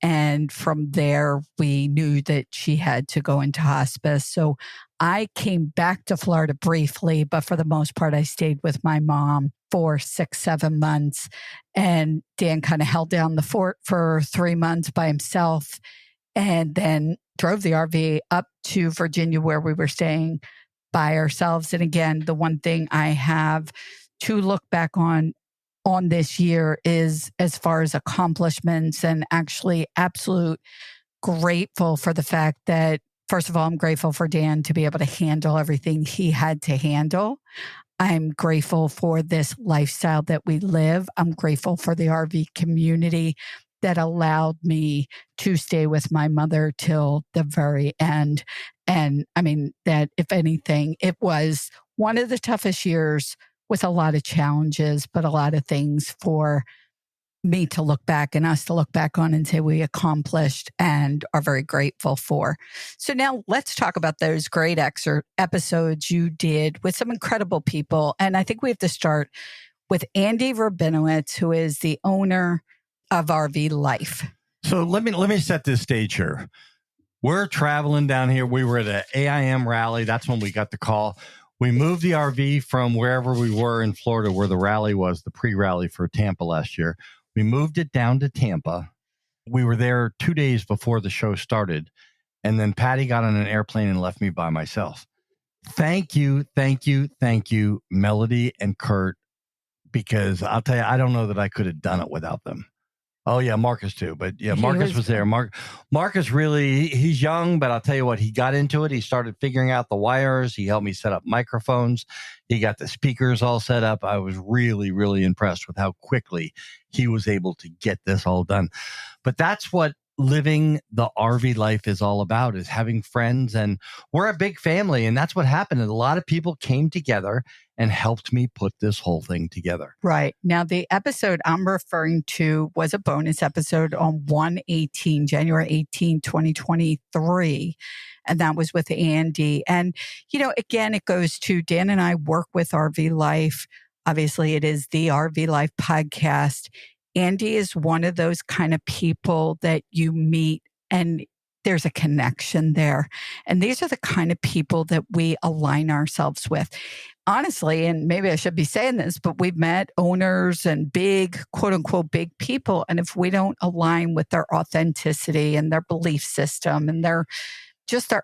And from there, we knew that she had to go into hospice. So I came back to Florida briefly, but for the most part, I stayed with my mom for 6-7 months. And Dan kind of held down the fort for 3 months by himself, and then drove the RV up to Virginia, where we were staying by ourselves. And again, the one thing I have to look back on this year is, as far as accomplishments, and actually absolute grateful for the fact that, first of all, I'm grateful for Dan to be able to handle everything he had to handle. I'm grateful for this lifestyle that we live. I'm grateful for the RV community that allowed me to stay with my mother till the very end. And I mean, that if anything, it was one of the toughest years with a lot of challenges, but a lot of things for me to look back and us to look back on and say we accomplished and are very grateful for. So now let's talk about those great episodes you did with some incredible people. And I think we have to start with Andy Rabinowitz, who is the owner of RV Life. So let me set this stage here. We're traveling down here. We were at an AIM rally. That's when we got the call. We moved the RV from wherever we were in Florida, where the rally was, the pre-rally for Tampa last year. We moved it down to Tampa. We were there 2 days before the show started. And then Patty got on an airplane and left me by myself. Thank you, Melody and Kurt, because I'll tell you, I don't know that I could have done it without them. Oh, yeah, Marcus too. But yeah, Marcus was there. Marcus really, he's young, but I'll tell you what, he got into it. He started figuring out the wires. He helped me set up microphones. He got the speakers all set up. I was really, really impressed with how quickly he was able to get this all done. But that's what living the RV life is all about, is having friends. And we're a big family. And that's what happened. And a lot of people came together and helped me put this whole thing together. Right. Now, the episode I'm referring to was a bonus episode on January 18, 2023. And that was with Andy. And, again, it goes to Dan and I work with RV Life. Obviously, it is the RV Life podcast. Andy is one of those kind of people that you meet and there's a connection there. And these are the kind of people that we align ourselves with. Honestly, and maybe I should be saying this, but we've met owners and big, quote unquote, big people. And if we don't align with their authenticity and their belief system and their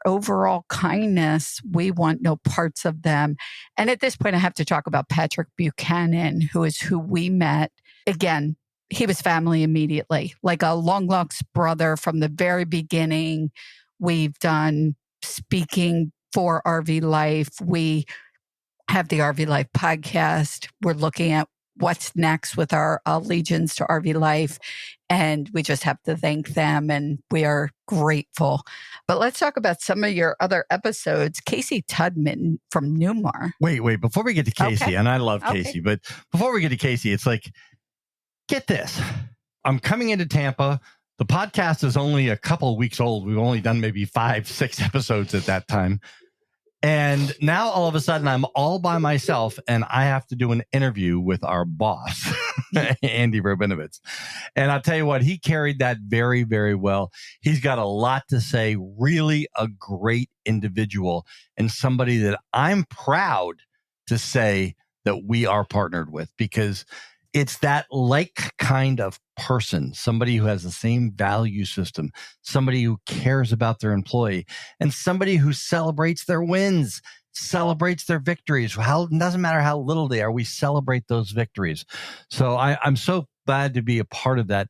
overall kindness, we want no parts of them. And at this point, I have to talk about Patrick Buchanan, who we met. Again, he was family immediately, like a long lost brother from the very beginning. We've done speaking for RV Life. We have the RV Life podcast. We're looking at what's next with our allegiance to RV Life. And we just have to thank them and we are grateful. But let's talk about some of your other episodes. Casey Tudman from Newmar. Wait, before we get to Casey, Okay. and I love Casey, but before we get to Casey, it's like, get this. I'm coming into Tampa. The podcast is only a couple of weeks old. We've only done maybe 5-6 episodes at that time. And now all of a sudden I'm all by myself and I have to do an interview with our boss, Andy Rabinowitz. And I'll tell you what, he carried that very, very well. He's got a lot to say, really a great individual and somebody that I'm proud to say that we are partnered with, because it's that like kind of person, somebody who has the same value system, somebody who cares about their employee, and somebody who celebrates their wins, celebrates their victories. It doesn't matter how little they are, we celebrate those victories. So I'm so glad to be a part of that.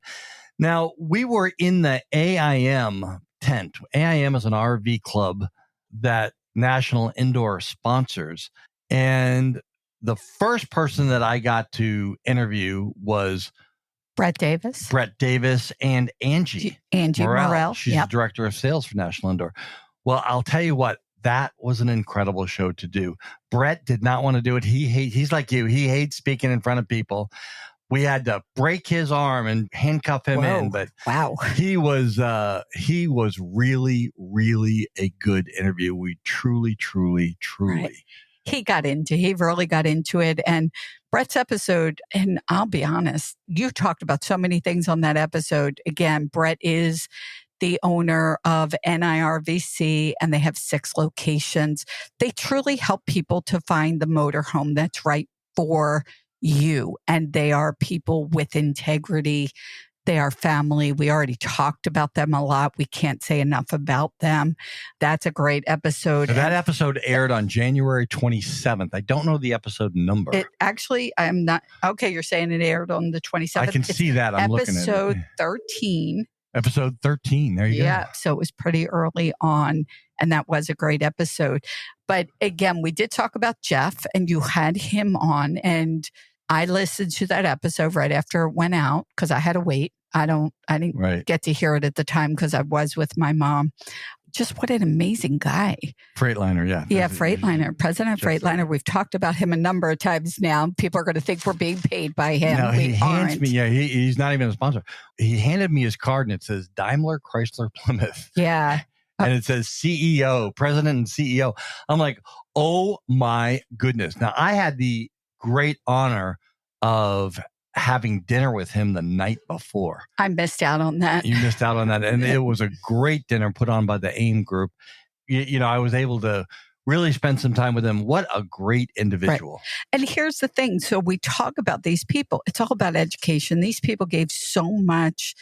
Now, we were in the AIM tent. AIM is an RV club that National Indoor sponsors. And the first person that I got to interview was Brett Davis and Angie Morrell. She's the director of sales for National Indoor. Well, I'll tell you what, that was an incredible show to do. Brett did not want to do it. He's like you. He hates speaking in front of people. We had to break his arm and handcuff him in, but wow, he was really, really a good interview. We truly. Right. He really got into it. And Brett's episode, and I'll be honest, you talked about so many things on that episode. Again, Brett is the owner of NIRVC, and they have 6 locations. They truly help people to find the motorhome that's right for you. And they are people with integrity. They are family. We already talked about them a lot. We can't say enough about them. That's a great episode. So that episode aired on January 27th. I don't know the episode number. I'm not. Okay, you're saying it aired on the 27th. I can see that. I'm looking at it. Episode 13. Episode 13. There you go. Yeah, so it was pretty early on, and that was a great episode. But again, we did talk about Jeff, and you had him on, and I listened to that episode right after it went out because I had to wait. I didn't get to hear it at the time because I was with my mom. just what an amazing guy. Freightliner, yeah. Yeah, Freightliner, president of Freightliner. We've talked about him a number of times now. People are going to think we're being paid by him. No, he hands aren't. me, he's not even a sponsor. He handed me his card and it says Daimler Chrysler Plymouth. Yeah. And it says CEO, president and CEO. I'm like, oh my goodness. Now, I had the great honor of having dinner with him the night before. I missed out on that. You missed out on that. And it was a great dinner put on by the AIM group. You know, I was able to really spend some time with him. What a great individual. Right. And here's the thing. So we talk about these people. It's all about education. These people gave so much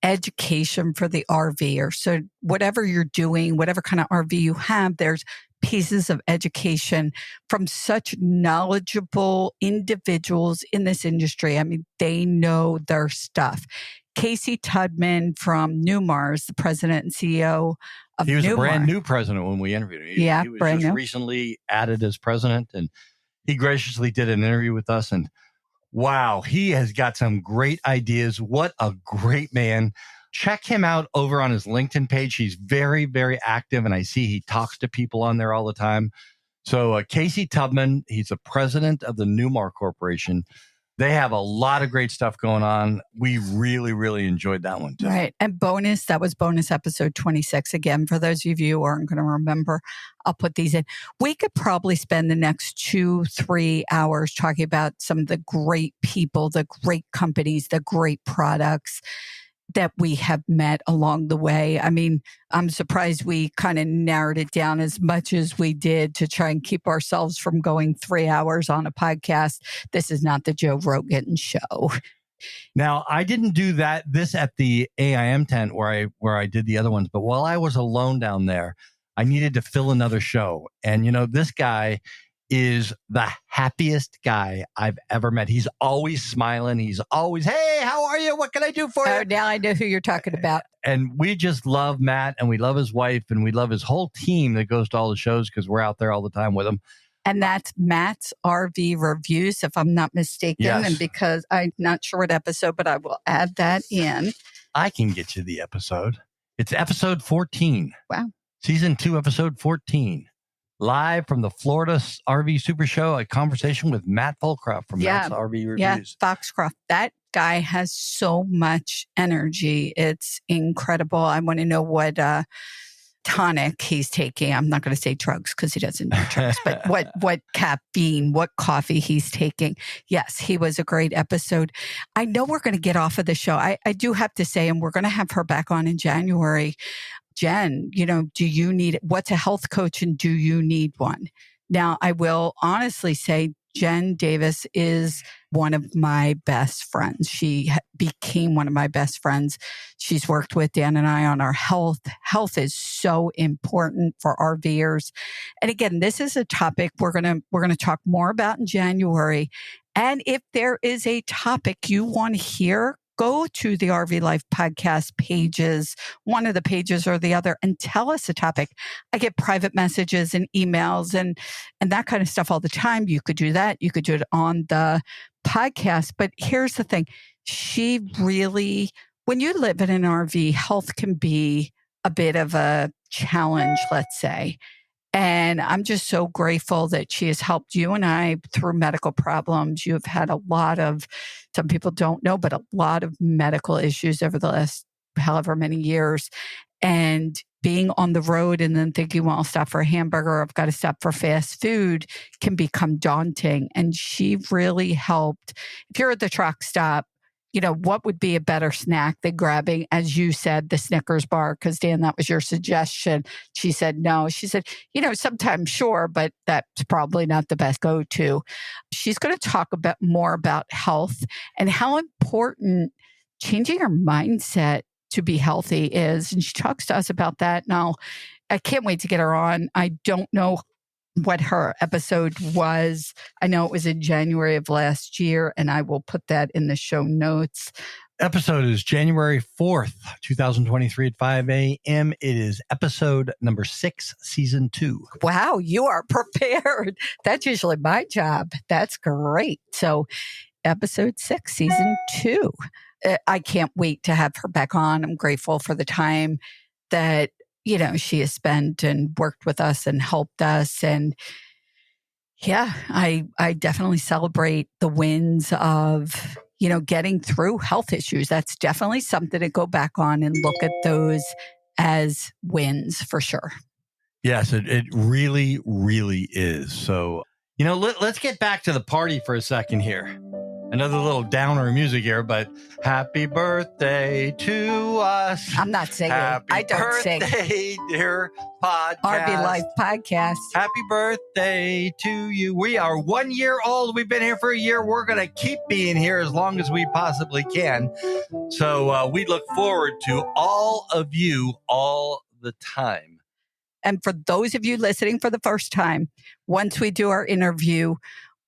education for the RVer. So whatever you're doing, whatever kind of RV you have, there's pieces of education from such knowledgeable individuals in this industry. I mean, they know their stuff. Casey Tudman from Newmar's, the president and CEO of Newmar. He was a brand new president when we interviewed him. He was brand just new. Recently added as president, and he graciously did an interview with us. And wow, he has got some great ideas. What a great man. Check him out over on his LinkedIn page. He's very, very active, and I see he talks to people on there all the time. So Casey Tubman, he's the president of the Newmar Corporation. They have a lot of great stuff going on. We really, really enjoyed that one too. Right. And that was bonus episode 26. Again, for those of you who aren't going to remember, I'll put these in. We could probably spend the next 2-3 hours talking about some of the great people, the great companies, the great products that we have met along the way. I mean, I'm surprised we kind of narrowed it down as much as we did to try and keep ourselves from going 3 hours on a podcast. This is not the Joe Rogan show. Now, I didn't do this at the AIM tent where I did the other ones, but while I was alone down there, I needed to fill another show. And, this guy is the happiest guy I've ever met. He's always smiling. He's always, hey, how are you? What can I do for you? Oh, now I know who you're talking about. And we just love Matt, and we love his wife, and we love his whole team that goes to all the shows because we're out there all the time with him. And that's Matt's RV Reviews, if I'm not mistaken. Yes. And because I'm not sure what episode, but I will add that in. I can get you the episode. It's episode 14. Wow. Season 2, episode 14. Live from the Florida RV Super Show, a conversation with Matt Volcroft from Matt's RV Reviews. Yeah, Foxcroft. That guy has so much energy. It's incredible. I want to know what tonic he's taking. I'm not going to say drugs because he doesn't do drugs, but what caffeine, what coffee he's taking. Yes, he was a great episode. I know we're going to get off of the show. I do have to say, and we're going to have her back on in January. Jen, what's a health coach and do you need one? Now, I will honestly say Jen Davis is one of my best friends. She became one of my best friends. She's worked with Dan and I on our health. Health is so important for RVers. And again, this is a topic we're going to talk more about in January. And if there is a topic you want to hear, go to the RV Life podcast pages, one of the pages or the other, and tell us a topic. I get private messages and emails and that kind of stuff all the time. You could do that. You could do it on the podcast. But here's the thing. When you live in an RV, health can be a bit of a challenge, let's say. And I'm just so grateful that she has helped you and I through medical problems. You've had a lot of, some people don't know, but a lot of medical issues over the last however many years. And being on the road and then thinking, well, I'll stop for a hamburger, I've got to stop for fast food, can become daunting. And she really helped. If you're at the truck stop, what would be a better snack than grabbing, as you said, the Snickers bar? Because Dan, that was your suggestion. She said no. She said, sometimes sure, but that's probably not the best go-to. She's going to talk more about health and how important changing your mindset to be healthy is. And she talks to us about that. Now, I can't wait to get her on. I don't know what her episode was. I know it was in January of last year, and I will put that in the show notes. Episode is January 4th, 2023 at 5 a.m. It is episode number 6, season 2. Wow, you are prepared. That's usually my job. That's great. So episode 6, season 2. I can't wait to have her back on. I'm grateful for the time that she has spent and worked with us and helped us. And yeah, I definitely celebrate the wins of, getting through health issues. That's definitely something to go back on and look at those as wins for sure. Yes, it really, really is. So, let's get back to the party for a second here. Another little downer music here, but happy birthday to us. I'm not singing. Happy I don't sing. birthday, dear podcast. RV Life Podcast. Happy birthday to you. We are 1 year old. We've been here for a year. We're going to keep being here as long as we possibly can. So we look forward to all of you all the time. And for those of you listening for the first time, once we do our interview,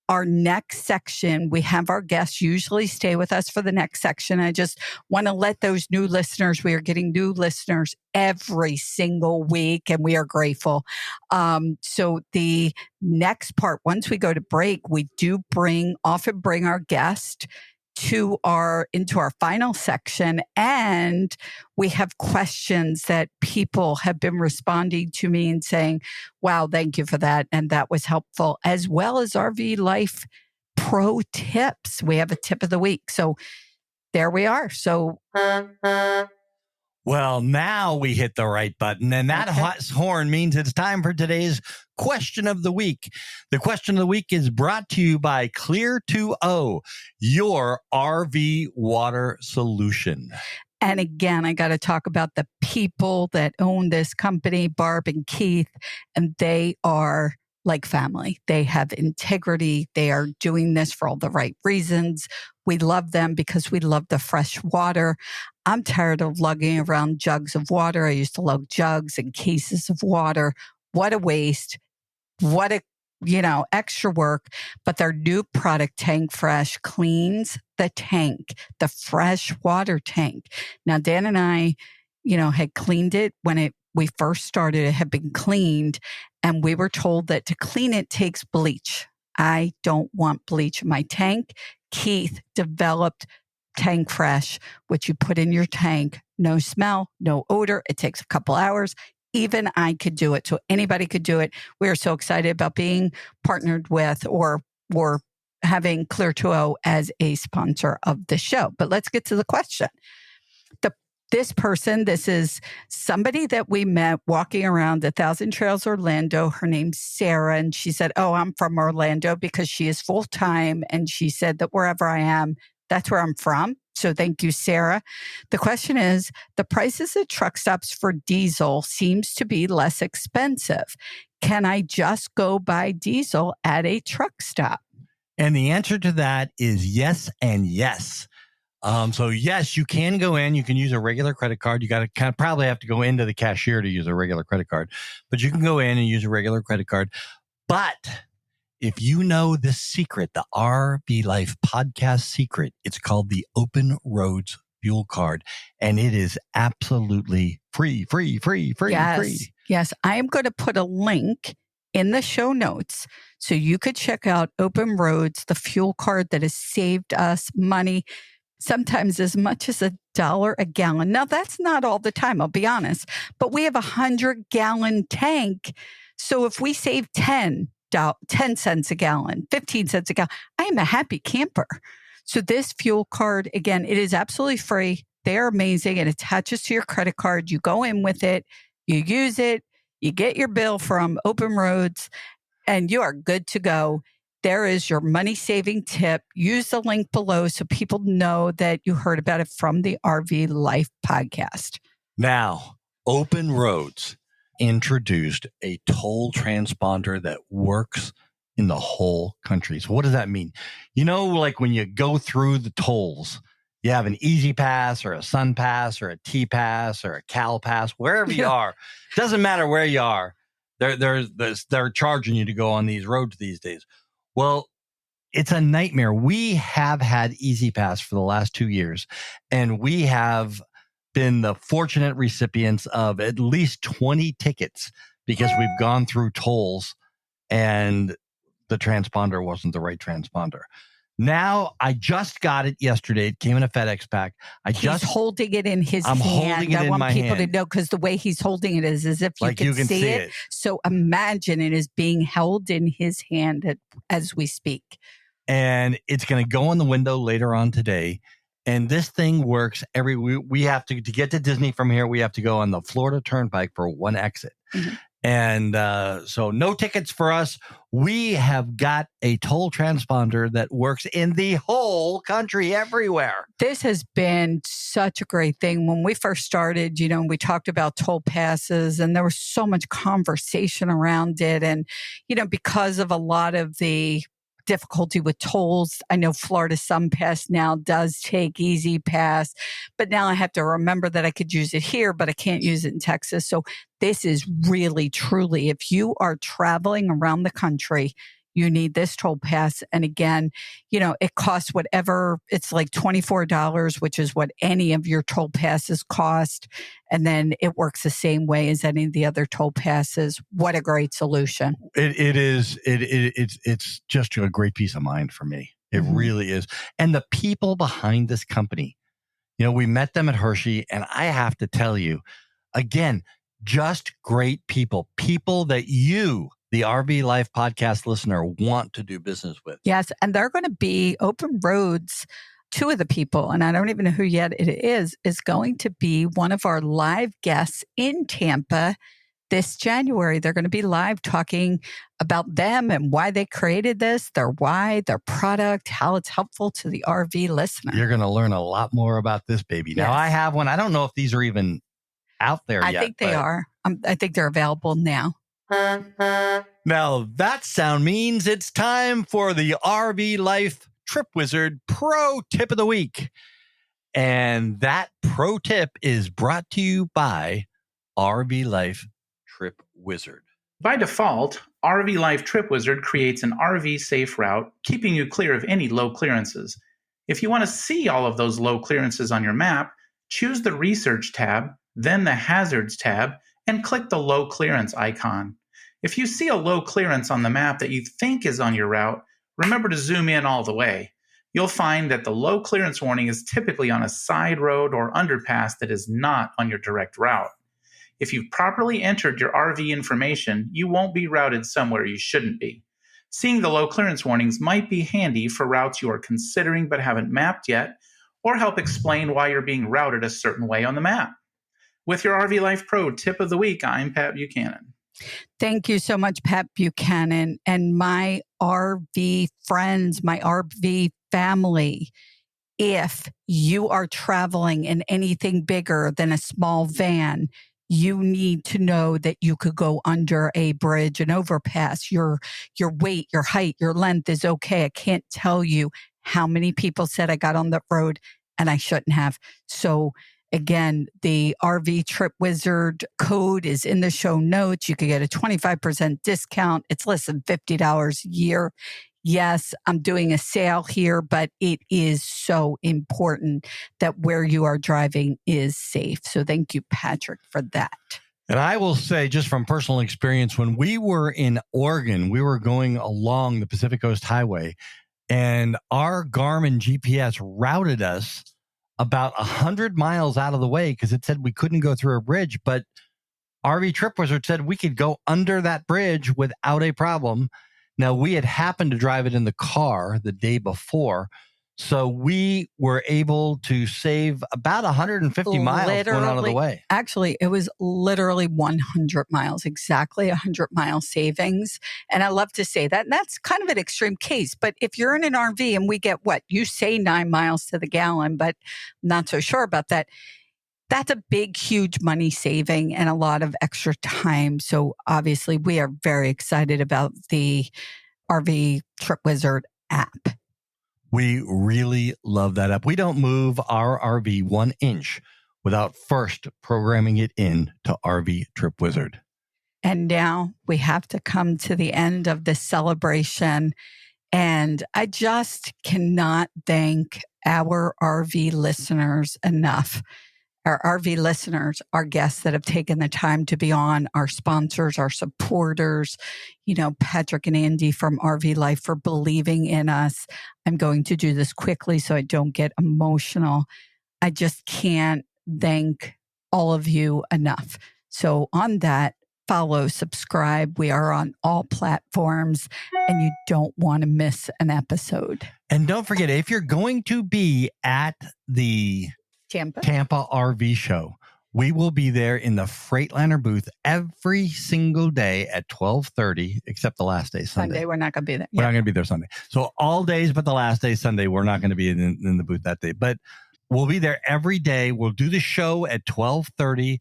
our next section, we have our guests usually stay with us for the next section. I just want to let those new listeners, we are getting new listeners every single week, and we are grateful. So the next part, once we go to break, we do often bring our guest into our final section, and we have questions that people have been responding to me and saying, wow, thank you for that, and that was helpful, as well as RV Life pro tips. We have a tip of the week. So there we are. So well, now we hit the right button, and that horn means it's time for today's question of the week. The question of the week is brought to you by Clear2O, your RV water solution. And again, I got to talk about the people that own this company, Barb and Keith, and they are like family. They have integrity. They are doing this for all the right reasons. We love them because we love the fresh water. I'm tired of lugging around jugs of water. I used to lug jugs and cases of water. What a waste. What a, extra work. But their new product, Tank Fresh, cleans the tank, the fresh water tank. Now, Dan and I, had cleaned it when we first started. It had been cleaned, and we were told that to clean it takes bleach. I don't want bleach in my tank. Keith developed Tank Fresh, which you put in your tank. No smell, no odor. It takes a couple hours. Even I could do it. So anybody could do it. We are so excited about being partnered with or having Clear2O as a sponsor of the show. But let's get to the question. This is somebody that we met walking around the Thousand Trails Orlando. Her name's Sarah. And she said, I'm from Orlando because she is full-time. And she said that wherever I am, that's where I'm from. So thank you, Sarah. The question is, the prices at truck stops for diesel seems to be less expensive. Can I just go buy diesel at a truck stop? And the answer to that is yes and yes. So yes, you can go in, you can use a regular credit card. You got to probably have to go into the cashier to use a regular credit card, but you can go in and use a regular credit card. But if you know the secret, the RV Life podcast secret, it's called the Open Roads Fuel Card, and it is absolutely free. Yes. I am going to put a link in the show notes so you could check out Open Roads, the fuel card that has saved us money. Sometimes as much as $1 a gallon. Now, that's not all the time, I'll be honest, but we have a 100-gallon tank. So if we save 10 cents a gallon, 15 cents a gallon, I am a happy camper. So this fuel card, again, it is absolutely free. They're amazing. It attaches to your credit card. You go in with it, you use it, you get your bill from Open Roads, and you are good to go. There is your money-saving tip. Use the link below so people know that you heard about it from the RV Life podcast. Now, Open Roads introduced a toll transponder that works in the whole country. So what does that mean? Like when you go through the tolls, you have an Easy Pass or a Sun Pass or a T Pass or a Cal Pass, wherever you are. Doesn't matter where you are. They're charging you to go on these roads these days. Well, it's a nightmare. We have had Easy Pass for the last 2 years, and we have been the fortunate recipients of at least 20 tickets because we've gone through tolls and the transponder wasn't the right transponder. Now, I just got it yesterday. It came in a FedEx pack. He's holding it in his I'm hand. holding it I in want my people hand. to know, because the way he's holding it is as if you Like can you can see see it. it. So imagine it is being held in his hand as we speak. And it's going to go in the window later on today. And this thing works we have to get to Disney from here. We have to go on the Florida Turnpike for one exit. Mm-hmm. And so no tickets for us. We have got a toll transponder that works in the whole country, everywhere. This has been such a great thing. When we first started, we talked about toll passes, and there was so much conversation around it. And, because of a lot of the difficulty with tolls, I know Florida SunPass now does take Easy Pass, but now I have to remember that I could use it here, but I can't use it in Texas. So this is really, truly, if you are traveling around the country, you need this toll pass. And again, it costs whatever, it's like $24, which is what any of your toll passes cost. And then it works the same way as any of the other toll passes. What a great solution. It is. It's just a great peace of mind for me. It really is. And the people behind this company, we met them at Hershey, and I have to tell you, again, just great people that you, the RV Life podcast listener, want to do business with. Yes. And they're going to be Open Roads. Two of the people, and I don't even know who yet it is going to be one of our live guests in Tampa this January. They're going to be live talking about them and why they created this, their why, their product, how it's helpful to the RV listener. You're going to learn a lot more about this baby. Yes. Now, I have one. I don't know if these are even out there yet. I think they are. I think they're available now. Now, that sound means it's time for the RV Life Trip Wizard Pro Tip of the Week. And that pro tip is brought to you by RV Life Trip Wizard. By default, RV Life Trip Wizard creates an RV safe route, keeping you clear of any low clearances. If you want to see all of those low clearances on your map, choose the Research tab, then the Hazards tab, and click the low clearance icon. If you see a low clearance on the map that you think is on your route, remember to zoom in all the way. You'll find that the low clearance warning is typically on a side road or underpass that is not on your direct route. If you've properly entered your RV information, you won't be routed somewhere you shouldn't be. Seeing the low clearance warnings might be handy for routes you are considering but haven't mapped yet, or help explain why you're being routed a certain way on the map. With your RV Life Pro Tip of the Week, I'm Pat Buchanan. Thank you so much, Pat Buchanan. And my RV friends, my RV family, if you are traveling in anything bigger than a small van, you need to know that you could go under a bridge, an overpass. Your weight, your height, your length is okay. I can't tell you how many people said I got on the road and I shouldn't have. So again, the RV Trip Wizard code is in the show notes. You could get a 25% discount. It's less than $50 a year. Yes, I'm doing a sale here, but it is so important that where you are driving is safe. So thank you, Patrick, for that. And I will say, just from personal experience, when we were in Oregon, we were going along the Pacific Coast Highway, and our Garmin GPS routed us about 100 miles out of the way because it said we couldn't go through a bridge. But RV Trip Wizard said we could go under that bridge without a problem. Now, we had happened to drive it in the car the day before, so we were able to save about 150 miles going out of the way. Actually, it was literally 100 miles, exactly 100 mile savings. And I love to say that. And that's kind of an extreme case. But if you're in an RV and we get you say 9 miles to the gallon, but I'm not so sure about that. That's a big, huge money saving and a lot of extra time. So obviously we are very excited about the RV Trip Wizard app. We really love that app. We don't move our RV 1 inch without first programming it in to RV Trip Wizard. And now we have to come to the end of this celebration. And I just cannot thank our RV listeners enough. our RV listeners, our guests that have taken the time to be on, our sponsors, our supporters, Patrick and Andy from RV Life for believing in us. I'm going to do this quickly so I don't get emotional. I just can't thank all of you enough. So on that, follow, subscribe. We are on all platforms and you don't want to miss an episode. And don't forget, if you're going to be at the Tampa RV show, we will be there in the Freightliner booth every single day at 12:30, except the last day, Sunday. We're not going to be there. We're not going to be there Sunday. So all days but the last day, Sunday, we're not going to be in the booth that day. But we'll be there every day. We'll do the show at 12:30.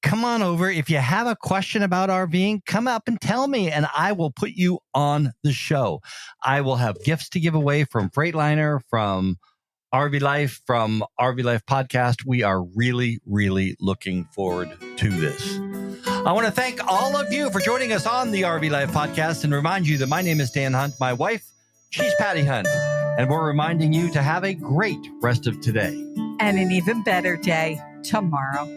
Come on over. If you have a question about RVing, come up and tell me, and I will put you on the show. I will have gifts to give away from Freightliner, from RV Life, from RV Life Podcast. We are really, really looking forward to this. I want to thank all of you for joining us on the RV Life Podcast and remind you that my name is Dan Hunt. My wife, she's Patty Hunt. And we're reminding you to have a great rest of today. And an even better day tomorrow.